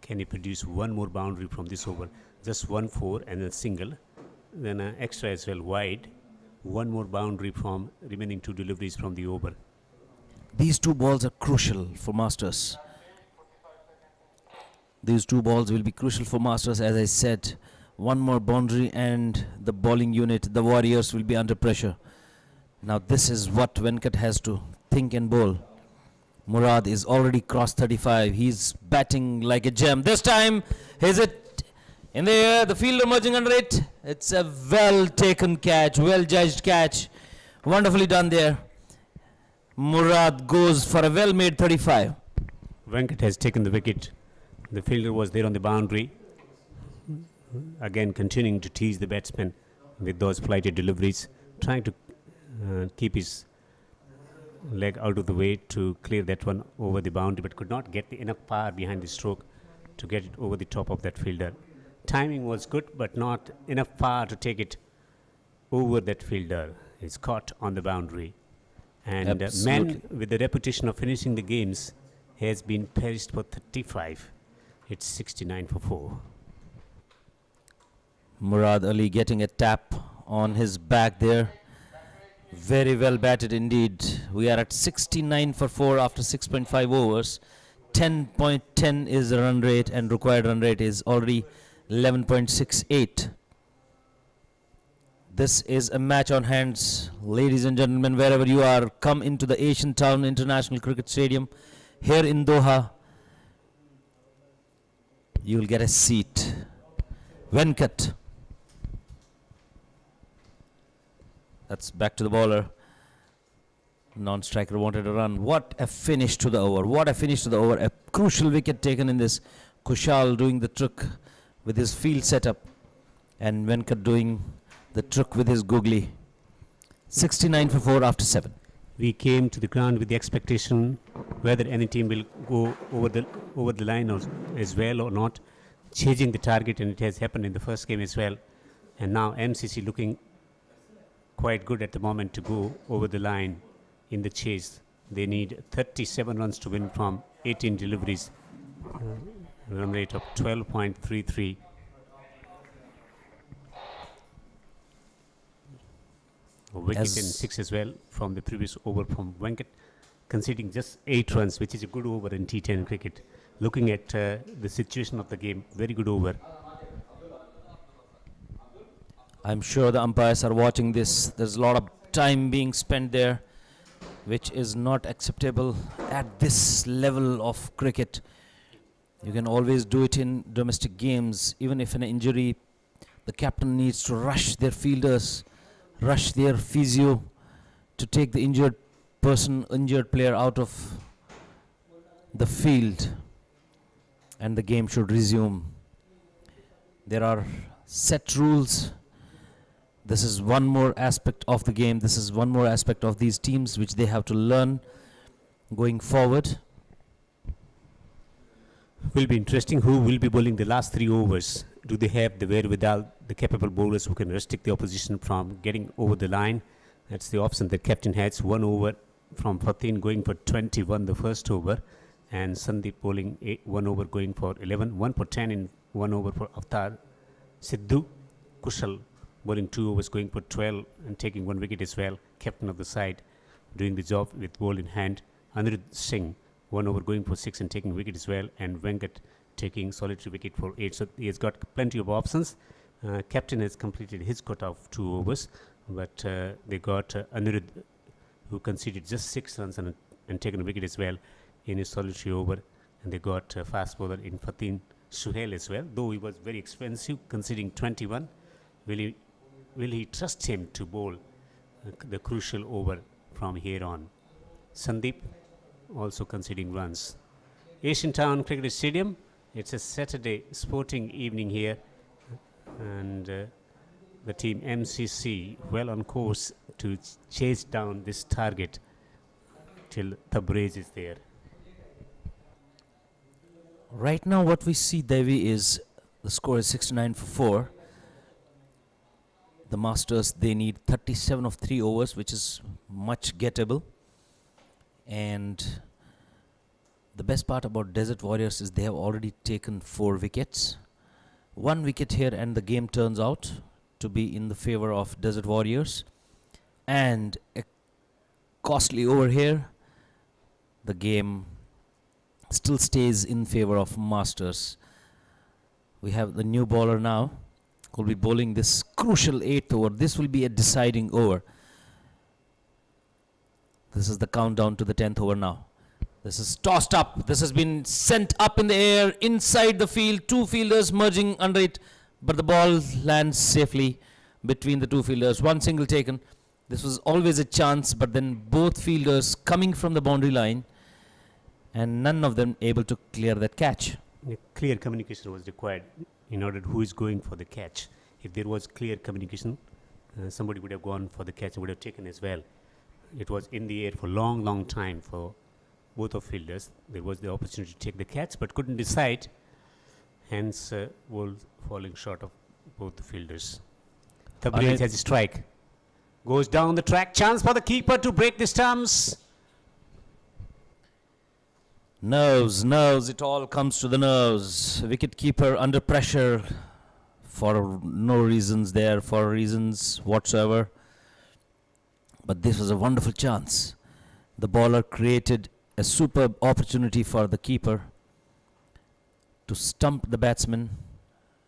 Can he produce one more boundary from this over? Just 1-4 and a single. Then an extra as well wide. One more boundary from remaining 2 deliveries from the over. These 2 balls are crucial for Masters. These 2 balls will be crucial for Masters, as I said. One more boundary and the bowling unit, the Warriors, will be under pressure. Now this is what Venkat has to think and bowl. Murad is already crossed 35. He's batting like a gem. This time, is it in the air? The fielder merging under it. It's a well taken catch, well judged catch. Wonderfully done there. Murad goes for a well made 35. Venkat has taken the wicket. The fielder was there on the boundary. Again, continuing to tease the batsman with those flighted deliveries, trying to keep his leg out of the way to clear that one over the boundary, but could not get enough power behind the stroke to get it over the top of that fielder. Timing was good, but not enough power to take it over that fielder. It's caught on the boundary. And man with the reputation of finishing the games has been perished for 35. It's 69 for 4. Murad Ali getting a tap on his back there. Very well batted indeed. We are at 69 for 4 after 6.5 overs. 10.10 is the run rate, and required run rate is already 11.68. This is a match on hands. Ladies and gentlemen, wherever you are, come into the Asian Town International Cricket Stadium here in Doha. You will get a seat. Venkat. That's back to the bowler. Non-striker wanted a run. What a finish to the over. What a finish to the over. A crucial wicket taken in this. Kushal doing the trick with his field setup. And Venkat doing the trick with his googly. 69 for 4 after 7. We came to the ground with the expectation whether any team will go over the line as well or not, changing the target, and it has happened in the first game as well. And now MCC looking quite good at the moment to go over the line in the chase. They need 37 runs to win from 18 deliveries. Run rate of 12.33. A wicket in 6 as well from the previous over from Venkat, conceding just 8 runs, which is a good over in T10 cricket. Looking at the situation of the game, very good over. I'm sure the umpires are watching this. There's a lot of time being spent there, which is not acceptable at this level of cricket. You can always do it in domestic games. Even if an injury, the captain needs to rush their fielders, rush their physio to take the injured player out of the field, and the game should resume. There are set rules. This is one more aspect of the game. This is one more aspect of these teams which they have to learn going forward. Will be interesting who will be bowling the last 3 overs. Do they have the wherewithal, the capable bowlers who can restrict the opposition from getting over the line? That's the option that captain has. 1 over from 14 going for 21 the first over, and Sandeep bowling 1 over going for 11. 1 for 10 in 1 over for Avtar. Sidhu Kushal bowling 2 overs going for 12 and taking 1 wicket as well. Captain of the side doing the job with ball in hand. Anirudh Singh 1 over going for 6 and taking wicket as well, and Venkat taking solitary wicket for 8. So he has got plenty of options. Captain has completed his quota of 2 overs, but they got Anirudh, who conceded just 6 runs and taken a wicket as well in his solitary over, and they got fast bowler in Fatin Suhail as well, though he was very expensive, conceding 21. Will he trust him to bowl the crucial over from here on? Sandeep also conceding runs. Asian Town Cricket Stadium. It's a Saturday sporting evening here, and the team MCC well on course to chase down this target till Tabriz is there. Right now what we see, Devi, is the score is 69 for 4. The Masters, they need 37 of 3 overs, which is much gettable. And the best part about Desert Warriors is they have already taken 4 wickets. 1 wicket here and the game turns out to be in the favor of Desert Warriors. And a costly over here, the game still stays in favor of Masters. We have the new bowler now who will be bowling this crucial 8th over. This will be a deciding over. This is the countdown to the 10th over now. This is tossed up. This has been sent up in the air inside the field. 2 fielders merging under it, but the ball lands safely between the 2 fielders. 1 single taken. This was always a chance, but then both fielders coming from the boundary line and none of them able to clear that catch. Clear communication was required in order who is going for the catch. If there was clear communication, somebody would have gone for the catch and would have taken as well. It was in the air for long time for both of fielders. There was the opportunity to take the catch but couldn't decide, hence ball falling short of both the fielders. Tabriz has a strike. Goes down the track. Chance for the keeper to break the stumps. Nerves. It all comes to the nerves. Wicket keeper under pressure for no reasons there, for reasons whatsoever. But this was a wonderful chance. The bowler created a superb opportunity for the keeper to stump the batsman,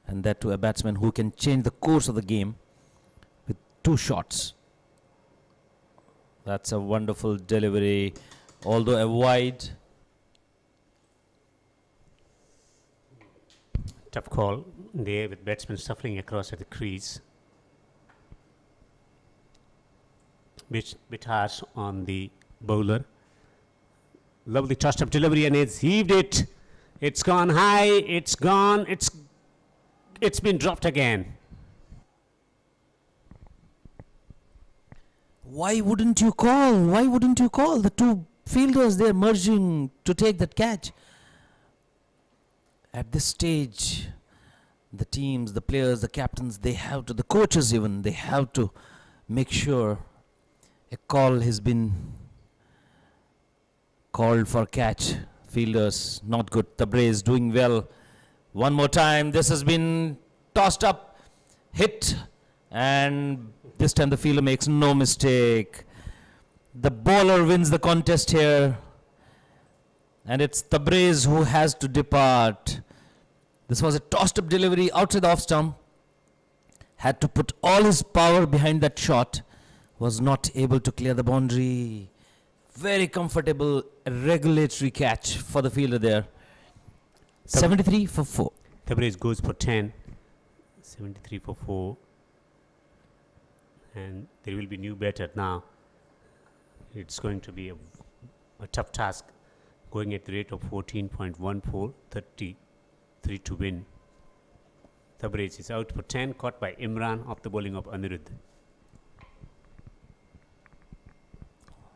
and that to a batsman who can change the course of the game with 2 shots. That's a wonderful delivery, although a wide. Tough call there with batsmen shuffling across at the crease. Bit harsh on the bowler. Lovely touched up delivery and it's heaved it. It's gone high. It's gone. It's been dropped again. Why wouldn't you call? Why wouldn't you call? The 2 fielders, they're merging to take that catch. At this stage, the teams, the players, the captains, they have to, the coaches even, they have to make sure a call has been called for catch. Fielders not good. Tabriz doing well. One more time. This has been tossed up, hit, and this time the fielder makes no mistake. The bowler wins the contest here, and it's Tabriz who has to depart. This was a tossed up delivery outside the off stump. Had to put all his power behind that shot. Was not able to clear the boundary. Very comfortable regulatory catch for the fielder there. 73 for 4. Tabriz goes for 10. 73 for 4. And there will be new batter now. It's going to be a tough task, going at the rate of 14.14, 33 to win. Tabriz is out for 10, caught by Imran off the bowling of Anirudh.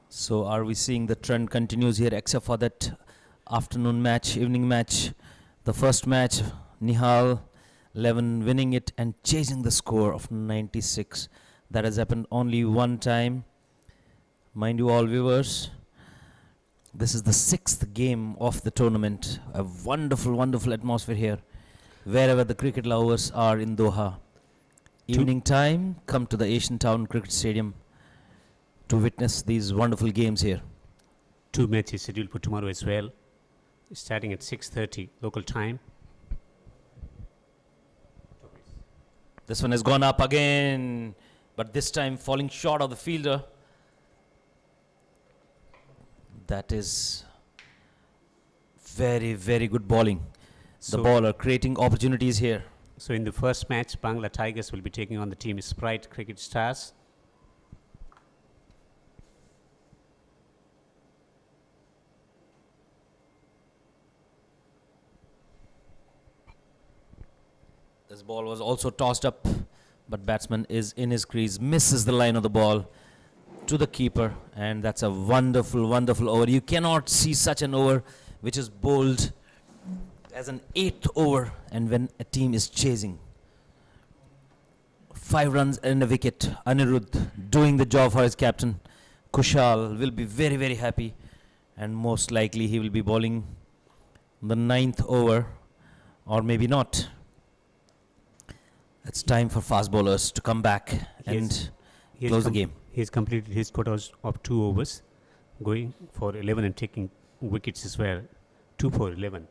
So are we seeing the trend continues here except for that afternoon match, evening match? The first match, Nihal 11 winning it and chasing the score of 96. That has happened only one time. Mind you all viewers, this is the 6th game of the tournament. A wonderful, wonderful atmosphere here. Wherever the cricket lovers are in Doha. Evening time, come to the Asian Town Cricket Stadium to witness these wonderful games here. 2 matches scheduled for tomorrow as well, starting at 6:30 local time. This one has gone up again, but this time falling short of the fielder. That is very, very good bowling. The bowler creating opportunities here. So in the first match, Bangla Tigers will be taking on the team Sprite Cricket Stars. This ball was also tossed up, but batsman is in his crease, misses the line of the ball to the keeper, and that's a wonderful, wonderful over. You cannot see such an over which is bowled as an 8th over, and when a team is chasing. 5 runs and a wicket. Anirudh doing the job for his captain. Kushal will be very, very happy, and most likely he will be bowling the 9th over, or maybe not. It's time for fast bowlers to come back and close the game. He's completed his quotas of 2 overs, going for 11 and taking wickets as well. 2 for 11.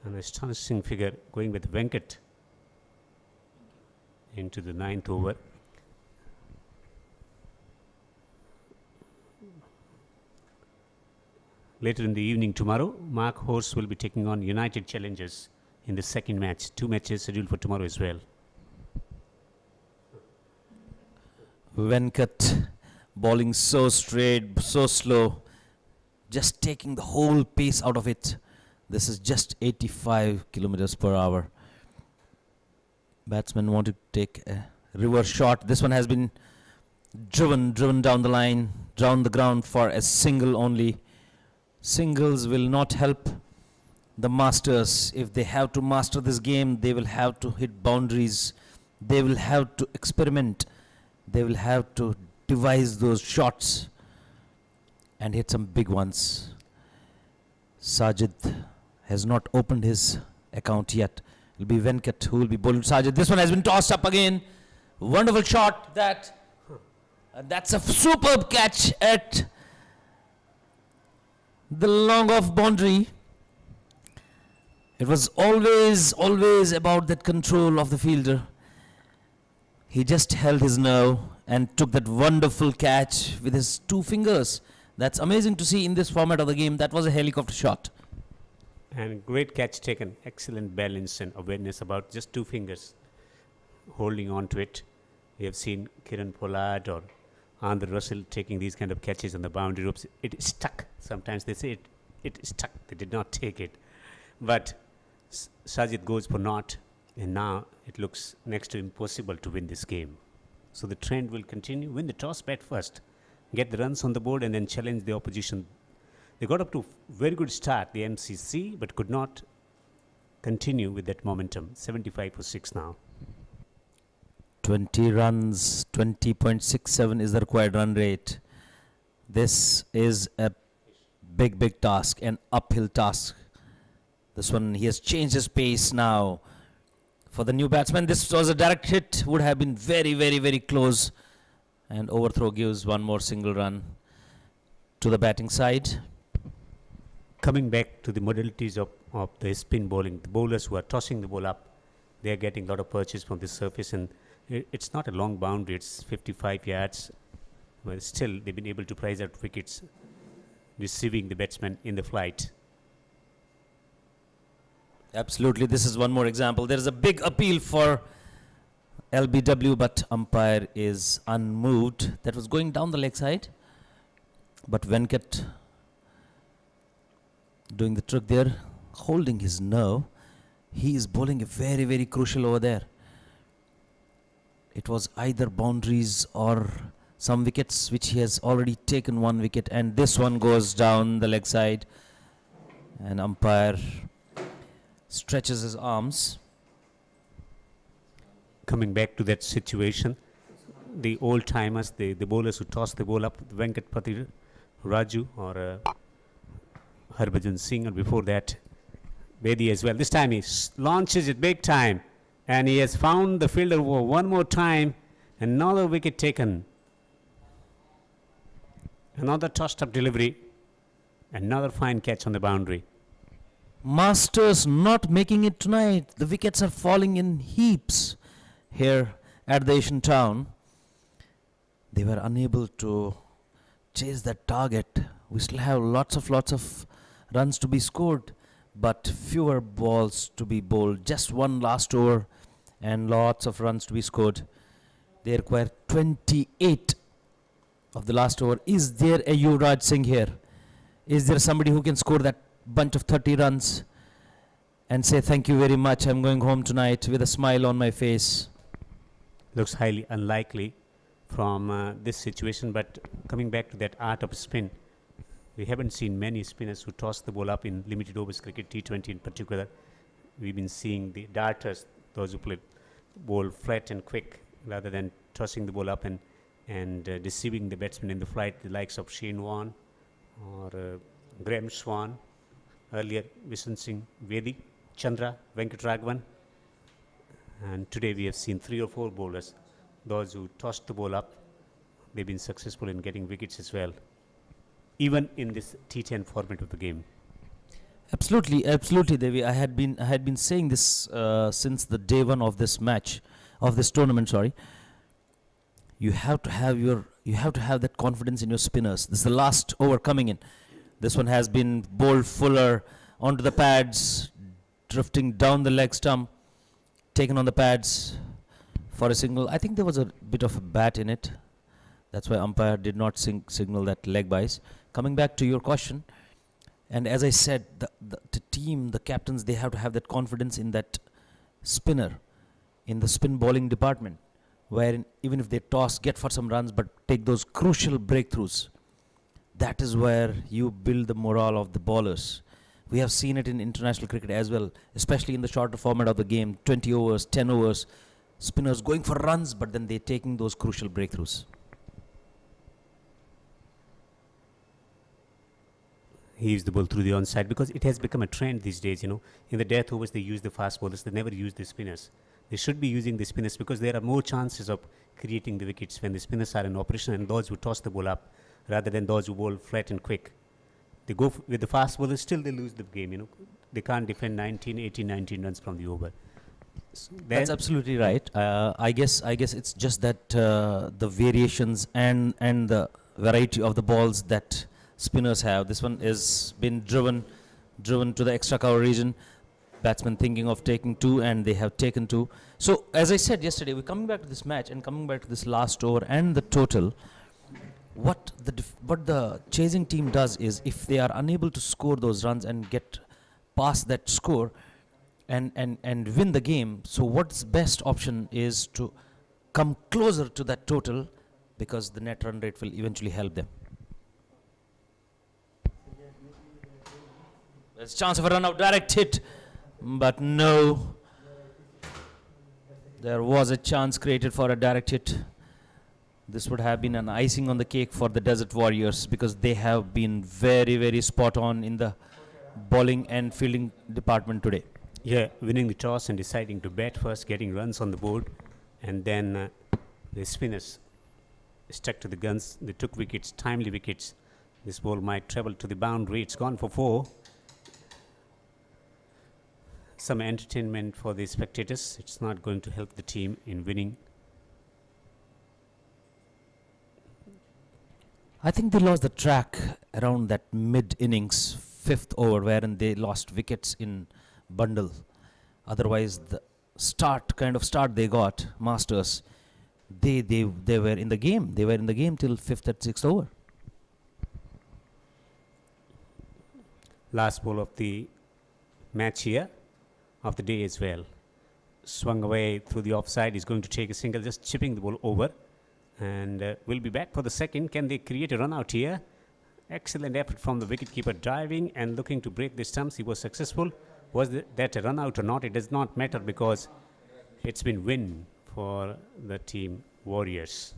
An astonishing figure going with Venkat into the 9th over. Later in the evening tomorrow, Mark Horse will be taking on United Challengers in the second match. 2 matches scheduled for tomorrow as well. Venkat bowling so straight, so slow, just taking the whole pace out of it. This is just 85 kilometers per hour. Batsman want to take a reverse shot. This one has been driven down the line, down the ground for a single only. Singles will not help the masters. If they have to master this game, they will have to hit boundaries. They will have to experiment. They will have to devise those shots and hit some big ones. Sajid has not opened his account yet. It will be Venkat who will be bowling Sajid. This one has been tossed up again. Wonderful shot. That's a superb catch at the long off boundary. It was always about that control of the fielder. He just held his nerve and took that wonderful catch with his 2 fingers. That's amazing to see in this format of the game. That was a helicopter shot. And great catch taken. Excellent balance and awareness about just 2 fingers holding on to it. We have seen Kiran Pollard or Andhra Russell taking these kind of catches on the boundary ropes. It is stuck. Sometimes they say it is stuck. They did not take it. But Sajid goes for naught. And now it looks next to impossible to win this game. So the trend will continue. Win the toss, bat first. Get the runs on the board and then challenge the opposition. They got up to a very good start, the MCC, but could not continue with that momentum. 75 for 6 now. 20 runs, 20.67 is the required run rate. This is a big task, an uphill task. This one, he has changed his pace now. For the new batsman, this was a direct hit, would have been very close. And overthrow gives one more single run to the batting side. Coming back to the modalities of the spin bowling, the bowlers who are tossing the ball up, they are getting a lot of purchase from the surface, and it's not a long boundary, it's 55 yards. But still, they've been able to prize out wickets, deceiving the batsman in the flight. Absolutely, this is one more example. There is a big appeal for LBW, but umpire is unmoved. That was going down the leg side, but Venkat doing the trick there, holding his nerve. He is bowling a very crucial over there. It was either boundaries or some wickets, which he has already taken one wicket, and this one goes down the leg side, and umpire stretches his arms. Coming back to that situation, the old timers, the bowlers who toss the ball up, Venkatpati Raju or Harbhajan Singh, or before that Bedi as well. This time he launches it big time, and he has found the fielder one more time. Another wicket taken. Another tossed up delivery. Another fine catch on the boundary. Masters not making it tonight. The wickets are falling in heaps here at the Asian town. They were unable to chase that target. We still have lots of runs to be scored, but fewer balls to be bowled. Just one last over and lots of runs to be scored. They require 28 of the last over. Is there a Yuvraj Singh here? Is there somebody who can score that bunch of 30 runs and say thank you very much, I'm going home tonight with a smile on my face? Looks highly unlikely from this situation, but coming back to that art of spin, we haven't seen many spinners who toss the ball up in limited overs cricket, T20 in particular. We've been seeing the darters, those who play ball flat and quick rather than tossing the ball up and deceiving the batsman in the flight, the likes of Shane Warne or Graham Swan, earlier Visant Singh Vedi, Chandra, Venkatraghavan. And today we have seen 3 or 4 bowlers, those who tossed the ball up, they've been successful in getting wickets as well, even in this T10 format of the game. Absolutely, Devi. I had been saying this since the day one of this match, of this tournament. Sorry. You have to have that confidence in your spinners. This is the last over coming in. This one has been bowled fuller onto the pads, drifting down the leg stump, taken on the pads for a single. I think there was a bit of a bat in it. That's why umpire did not signal that leg byes. Coming back to your question, and as I said, the team, the captains, they have to have that confidence in that spinner, in the spin bowling department, wherein even if they toss, get for some runs, but take those crucial breakthroughs. That is where you build the morale of the bowlers. We have seen it in international cricket as well, especially in the shorter format of the game, 20 overs, 10 overs, spinners going for runs, but then they're taking those crucial breakthroughs. He used the ball through the onside because it has become a trend these days, In the death overs, they use the fast bowlers. They never use the spinners. They should be using the spinners because there are more chances of creating the wickets when the spinners are in operation and those who toss the ball up rather than those who bowl flat and quick. They go with the fast bowlers, still they lose the game, They can't defend 19 runs from the over. So that's absolutely right. I guess it's just that the variations and the variety of the balls that spinners have. This one is been driven to the extra cover region. Batsmen thinking of taking 2, and they have taken 2. So as I said yesterday, we're coming back to this match and coming back to this last over and the total. What the chasing team does is, if they are unable to score those runs and get past that score and win the game, so what's best option is to come closer to that total, because the net run rate will eventually help them. There's a chance of a run out, direct hit, but no. There was a chance created for a direct hit. This would have been an icing on the cake for the Desert Warriors because they have been very, very spot on in the bowling and fielding department today. Yeah, winning the toss and deciding to bat first, getting runs on the board, and then the spinners stuck to the guns. They took wickets, timely wickets. This ball might travel to the boundary. It's gone for 4. Some entertainment for the spectators. It's not going to help the team in winning. I think they lost the track around that mid-innings, 5th over, wherein they lost wickets in bundle. Otherwise, the kind of start they got, Masters, they were in the game. They were in the game till 5th and 6th over. Last ball of the match here, of the day as well. Swung away through the offside. He's going to take a single, just chipping the ball over. And we'll be back for the second. Can they create a run out here? Excellent effort from the wicketkeeper, diving and looking to break the stumps. He was successful. Was that a run out or not? It does not matter because it's been win for the team Warriors.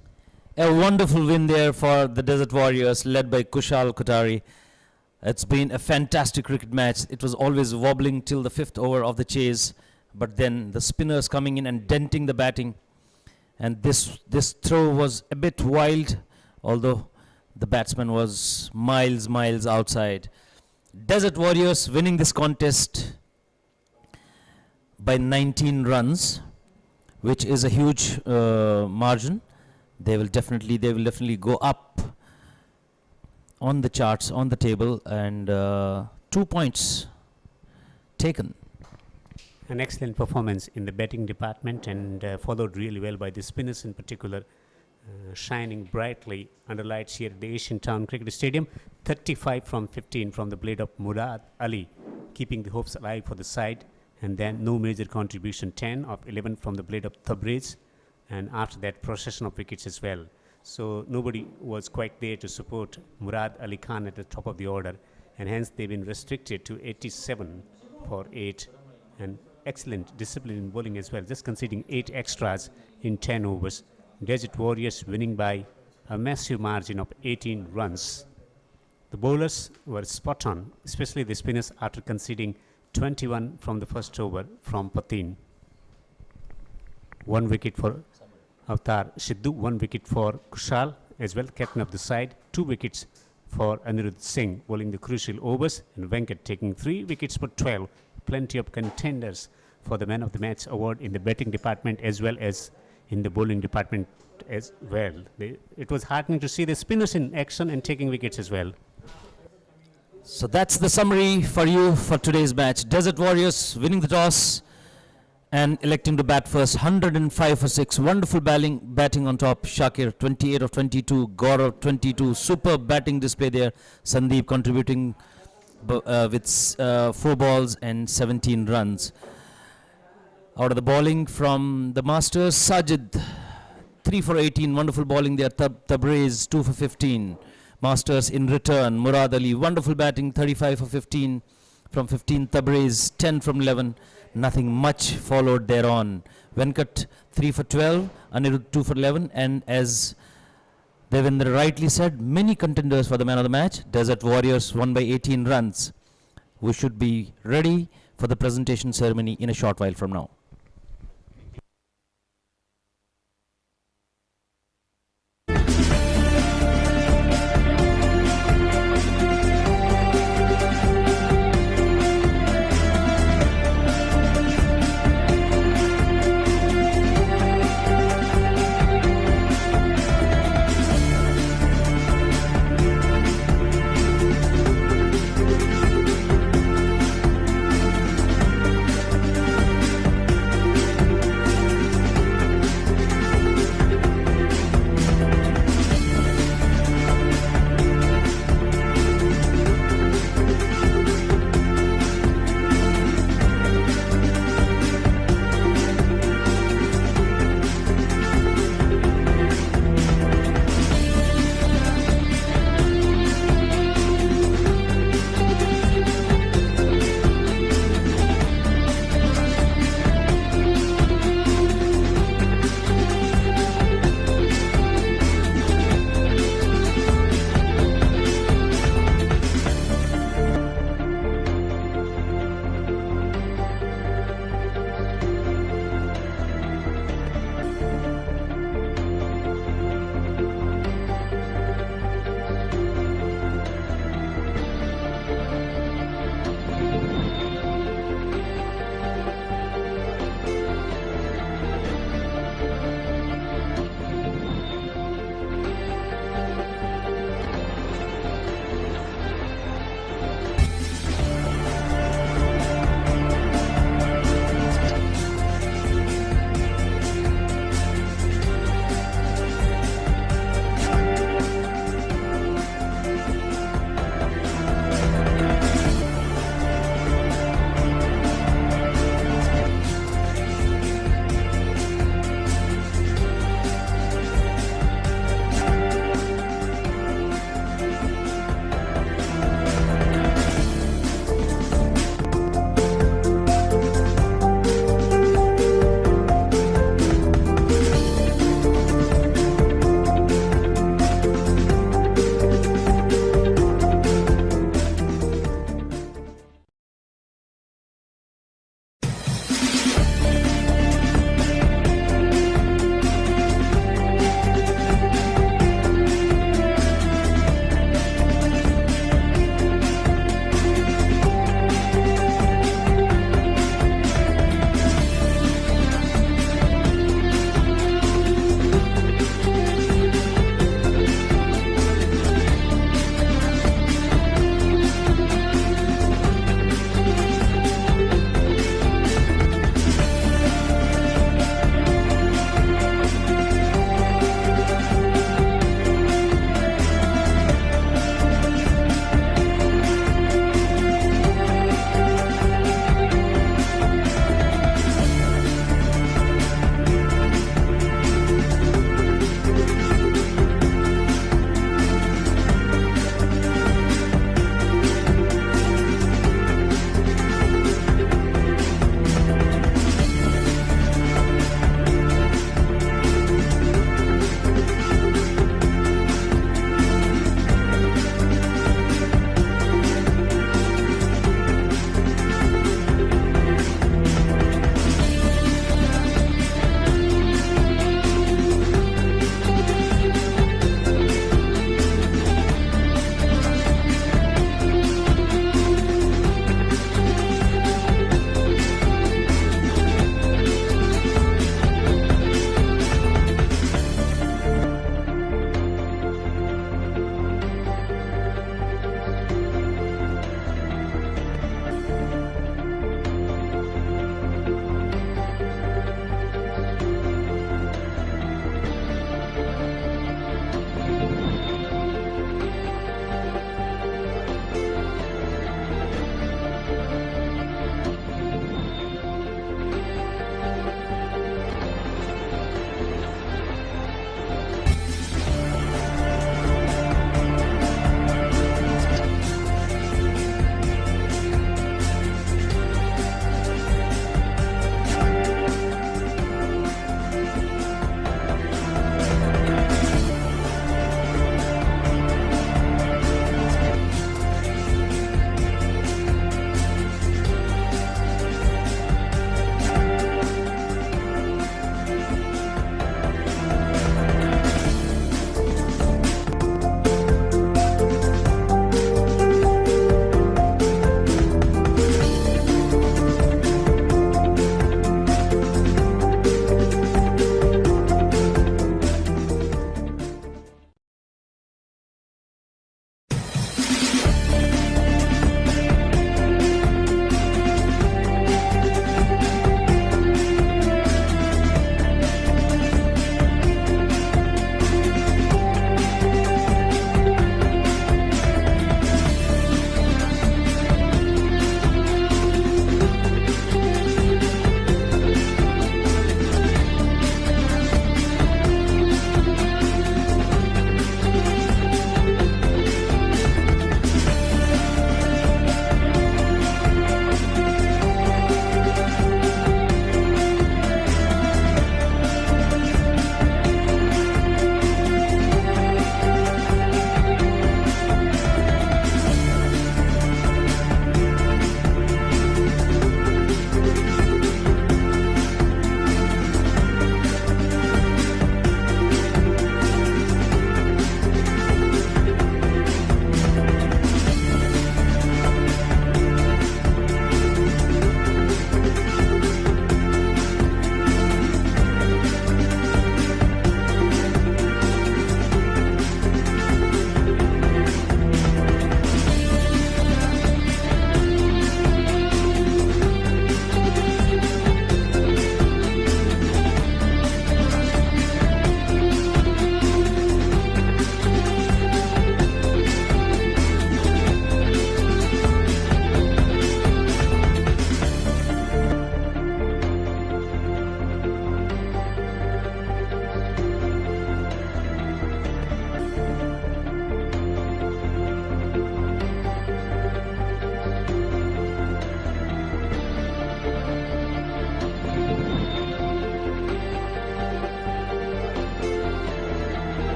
A wonderful win there for the Desert Warriors, led by Kushal Kothari. It's been a fantastic cricket match. It was always wobbling till the 5th over of the chase, but then the spinners coming in and denting the batting. And this throw was a bit wild, although the batsman was miles outside. Desert Warriors winning this contest by 19 runs, which is a huge margin. They will definitely go up on the charts, on the table, and 2 points taken. An excellent performance in the batting department and followed really well by the spinners in particular, shining brightly under lights here at the Asian Town Cricket Stadium. 35 from 15 from the blade of Murad Ali, keeping the hopes alive for the side. And then no major contribution, 10 of 11 from the blade of Tabriz. And after that, procession of wickets as well. So nobody was quite there to support Murad Ali Khan at the top of the order. And hence they've been restricted to 87 for 8. And excellent discipline in bowling as well, just conceding 8 extras in 10 overs. Desert Warriors winning by a massive margin of 18 runs. The bowlers were spot on, especially the spinners, after conceding 21 from the first over from Patin. 1 wicket for Avtar Sidhu, 1 wicket for Kushal as well, captain of the side. 2 wickets for Anirudh Singh bowling the crucial overs, and Venkat taking 3 wickets for 12. Plenty of contenders for the man of the match award in the batting department as well as in the bowling department as well. It was heartening to see the spinners in action and taking wickets as well. So that's the summary for you for today's match. Desert Warriors winning the toss and electing to bat first. 105 for 6. Wonderful batting on top. Shakir 28 of 22. Gaurav 22. Superb batting display there. Sandeep contributing with 4 balls and 17 runs. Out of the bowling from the Masters, Sajid 3 for 18. Wonderful bowling there. Tabriz 2 for 15. Masters in return, Murad Ali, wonderful batting, 35 for 15 from 15. Tabriz 10 from 11. Nothing much followed thereon. Venkat 3 for 12. Anirudh 2 for 11. And as Devendra rightly said, many contenders for the man of the match. Desert Warriors won by 18 runs. We should be ready for the presentation ceremony in a short while from now.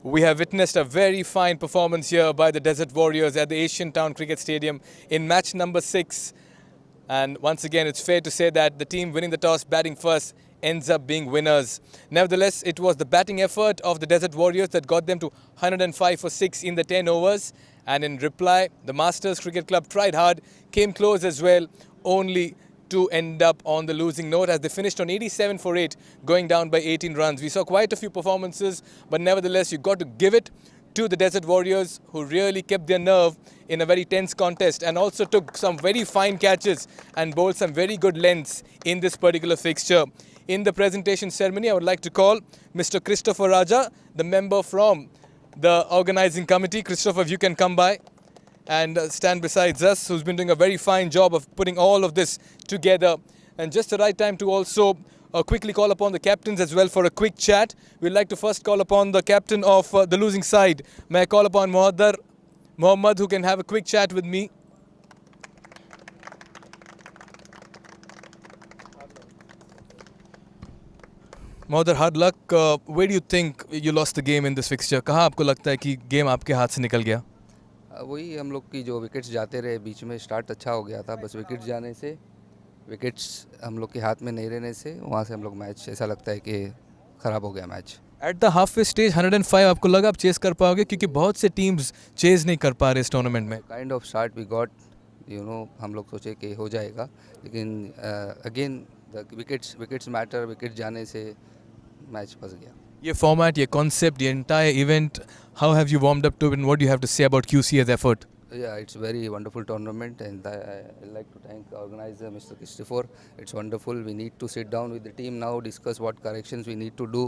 We have witnessed a very fine performance here by the Desert Warriors at the Asian Town Cricket Stadium in match number 6. And once again, it's fair to say that the team winning the toss, batting first, ends up being winners. Nevertheless, it was the batting effort of the Desert Warriors that got them to 105 for 6 in the 10 overs. And in reply, the Masters Cricket Club tried hard, came close as well, only to end up on the losing note as they finished on 87 for 8, going down by 18 runs. We saw quite a few performances, but nevertheless, you got to give it to the Desert Warriors, who really kept their nerve in a very tense contest and also took some very fine catches and bowled some very good lengths in this particular fixture. In the presentation ceremony, I would like to call Mr. Christopher Raja, the member from the organizing committee. Christopher, if you can come by and stand beside us, who's been doing a very fine job of putting all of this together. And just the right time to also quickly call upon the captains as well for a quick chat. We'd like to first call upon the captain of the losing side. May I call upon Mohammad, who can have a quick chat with me. Mohammad, hard luck. Where do you think you lost the game in this fixture? कहाँ आपको लगता है कि game आपके हाथ से निकल गया? वही हम लोग की जो विकेट्स जाते रहे, बीच में स्टार्ट अच्छा हो गया था, बस विकेट्स जाने से, विकेट्स हम लोग के हाथ में नहीं रहने से वहाँ से हम लोग मैच ऐसा लगता है कि ख़राब हो गया match. At the half way stage 105 आपको लगा आप चेस कर पाओगे, क्योंकि बहुत से टीम्स चेस नहीं कर पा रहे इस टूर्नामेंट में. Kind of start we got, हम लोग सोचे कि हो जाएगा, लेकिन again the wickets matter, wicket जाने से मैच फंस गया. ये फॉर्मेट, ये कॉन्सेप्ट, ये entire event, how have you warmed up to it and what do you have to say about QC's effort? Yeah, it's very wonderful tournament, and I like to thank the organizer, Mr. Christopher. It's wonderful. We need to sit down with the team now, discuss what corrections we need to do.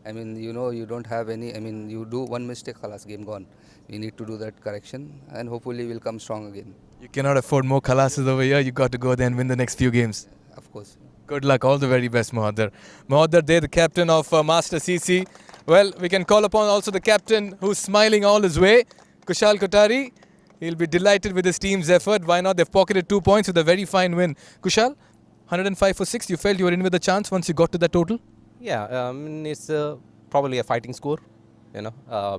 I mean, you don't have any. I mean, you do one mistake, khalas, game gone. We need to do that correction, and hopefully we'll come strong again. You cannot afford more khalases over here. You got to go there and win the next few games. Of course. Good luck. All the very best, Mohammad. Mohammad, there, the captain of Master CC. Well, we can call upon also the captain who's smiling all his way, Kushal Kothari. He'll be delighted with his team's effort. Why not? They've pocketed 2 points with a very fine win. Kushal, 105 for 6. You felt you were in with a chance once you got to that total? Yeah, it's probably a fighting score.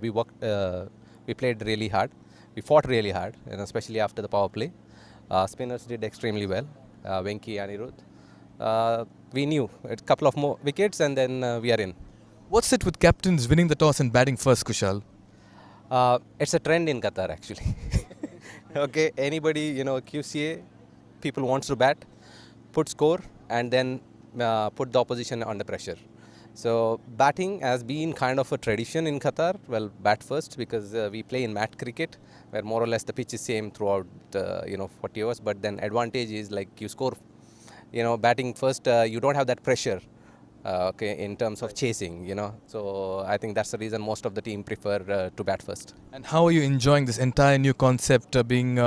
We worked, we played really hard. We fought really hard, especially after the power play. Spinners did extremely well. Venki, Anirudh. We knew a couple of more wickets, and then we are in. What's it with captains winning the toss and batting first, Kushal? It's a trend in Qatar, actually. Okay, anybody, QCA, people wants to bat, put score, and then put the opposition under pressure. So batting has been kind of a tradition in Qatar. Well, bat first, because we play in mat cricket, where more or less the pitch is same throughout, 40 overs. But then advantage is like you score, batting first, you don't have that pressure. In terms of chasing, So I think that's the reason most of the team prefer to bat first. And how are you enjoying this entire new concept being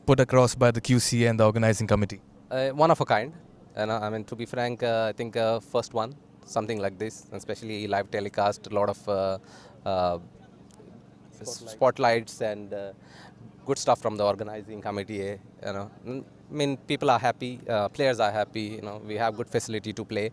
put across by the QCA and the organizing committee? One of a kind. And I mean, to be frank, I think first one, something like this, especially live telecast, a lot of spotlights and good stuff from the organizing committee. I mean, people are happy, players are happy. We have good facility to play.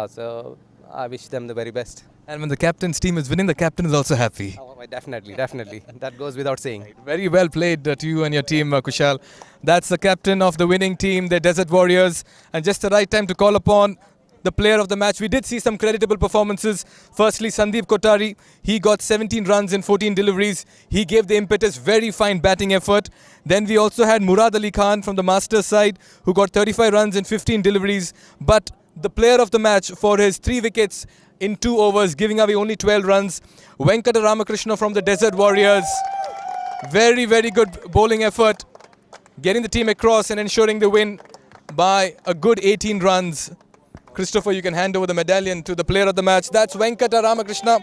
So I wish them the very best. And when the captain's team is winning, the captain is also happy. Oh, definitely. That goes without saying. Very well played to you and your team, Kushal. That's the captain of the winning team, the Desert Warriors. And just the right time to call upon the player of the match. We did see some creditable performances. Firstly, Sandeep Kothari. He got 17 runs in 14 deliveries. He gave the impetus, very fine batting effort. Then we also had Murad Ali Khan from the Masters side, who got 35 runs in 15 deliveries. But the player of the match for his 3 wickets in 2 overs, giving away only 12 runs, Venkata Ramakrishna from the Desert Warriors. Very, very good bowling effort, getting the team across and ensuring the win by a good 18 runs. Christopher, you can hand over the medallion to the player of the match. That's Venkata Ramakrishna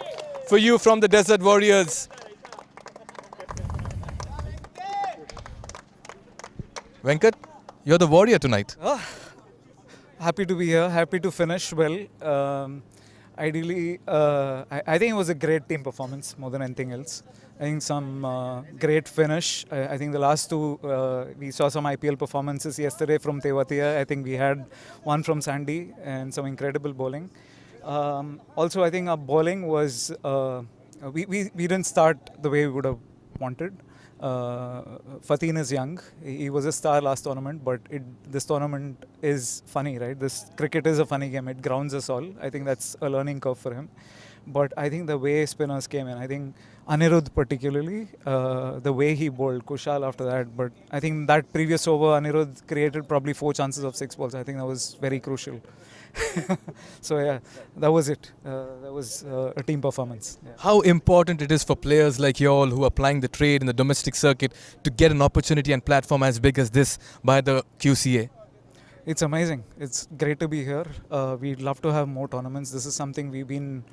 for you from the Desert Warriors. Venkat, you're the warrior tonight. Happy to be here, happy to finish well. Ideally, I think it was a great team performance more than anything else. I think some great finish. I think the last 2, we saw some IPL performances yesterday from Tewatia. I think we had one from Sandy and some incredible bowling. Also, I think our bowling was we didn't start the way we would have wanted. Fatin is young. He was a star last tournament, but this tournament is funny, right? This cricket is a funny game. It grounds us all. I think that's a learning curve for him. But I think the way spinners came in, I think Anirudh particularly, the way he bowled, Kushal after that. But I think that previous over, Anirudh created probably 4 chances of 6 balls. I think that was very crucial. So yeah, that was it. That was a team performance. Yeah. How important it is for players like you all who are plying the trade in the domestic circuit to get an opportunity and platform as big as this by the QCA? It's amazing. It's great to be here. We'd love to have more tournaments. This is something we've been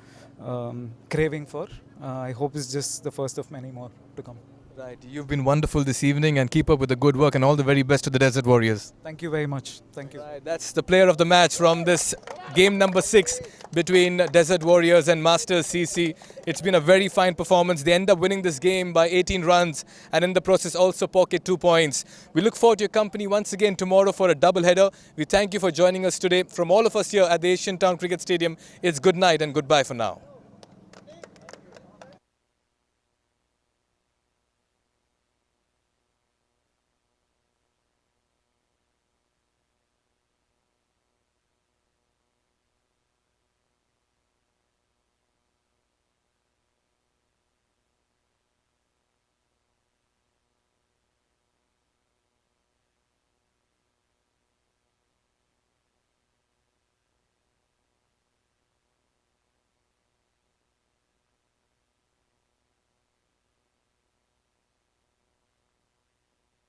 craving for. I hope it's just the first of many more to come. Right. You've been wonderful this evening, and keep up with the good work, and all the very best to the Desert Warriors. Thank you very much. Thank you. Right, that's the player of the match from this game number 6 between Desert Warriors and Masters CC. It's been a very fine performance. They end up winning this game by 18 runs and in the process also pocket 2 points. We look forward to your company once again tomorrow for a double header. We thank you for joining us today. From all of us here at the Asian Town Cricket Stadium, it's good night and goodbye for now.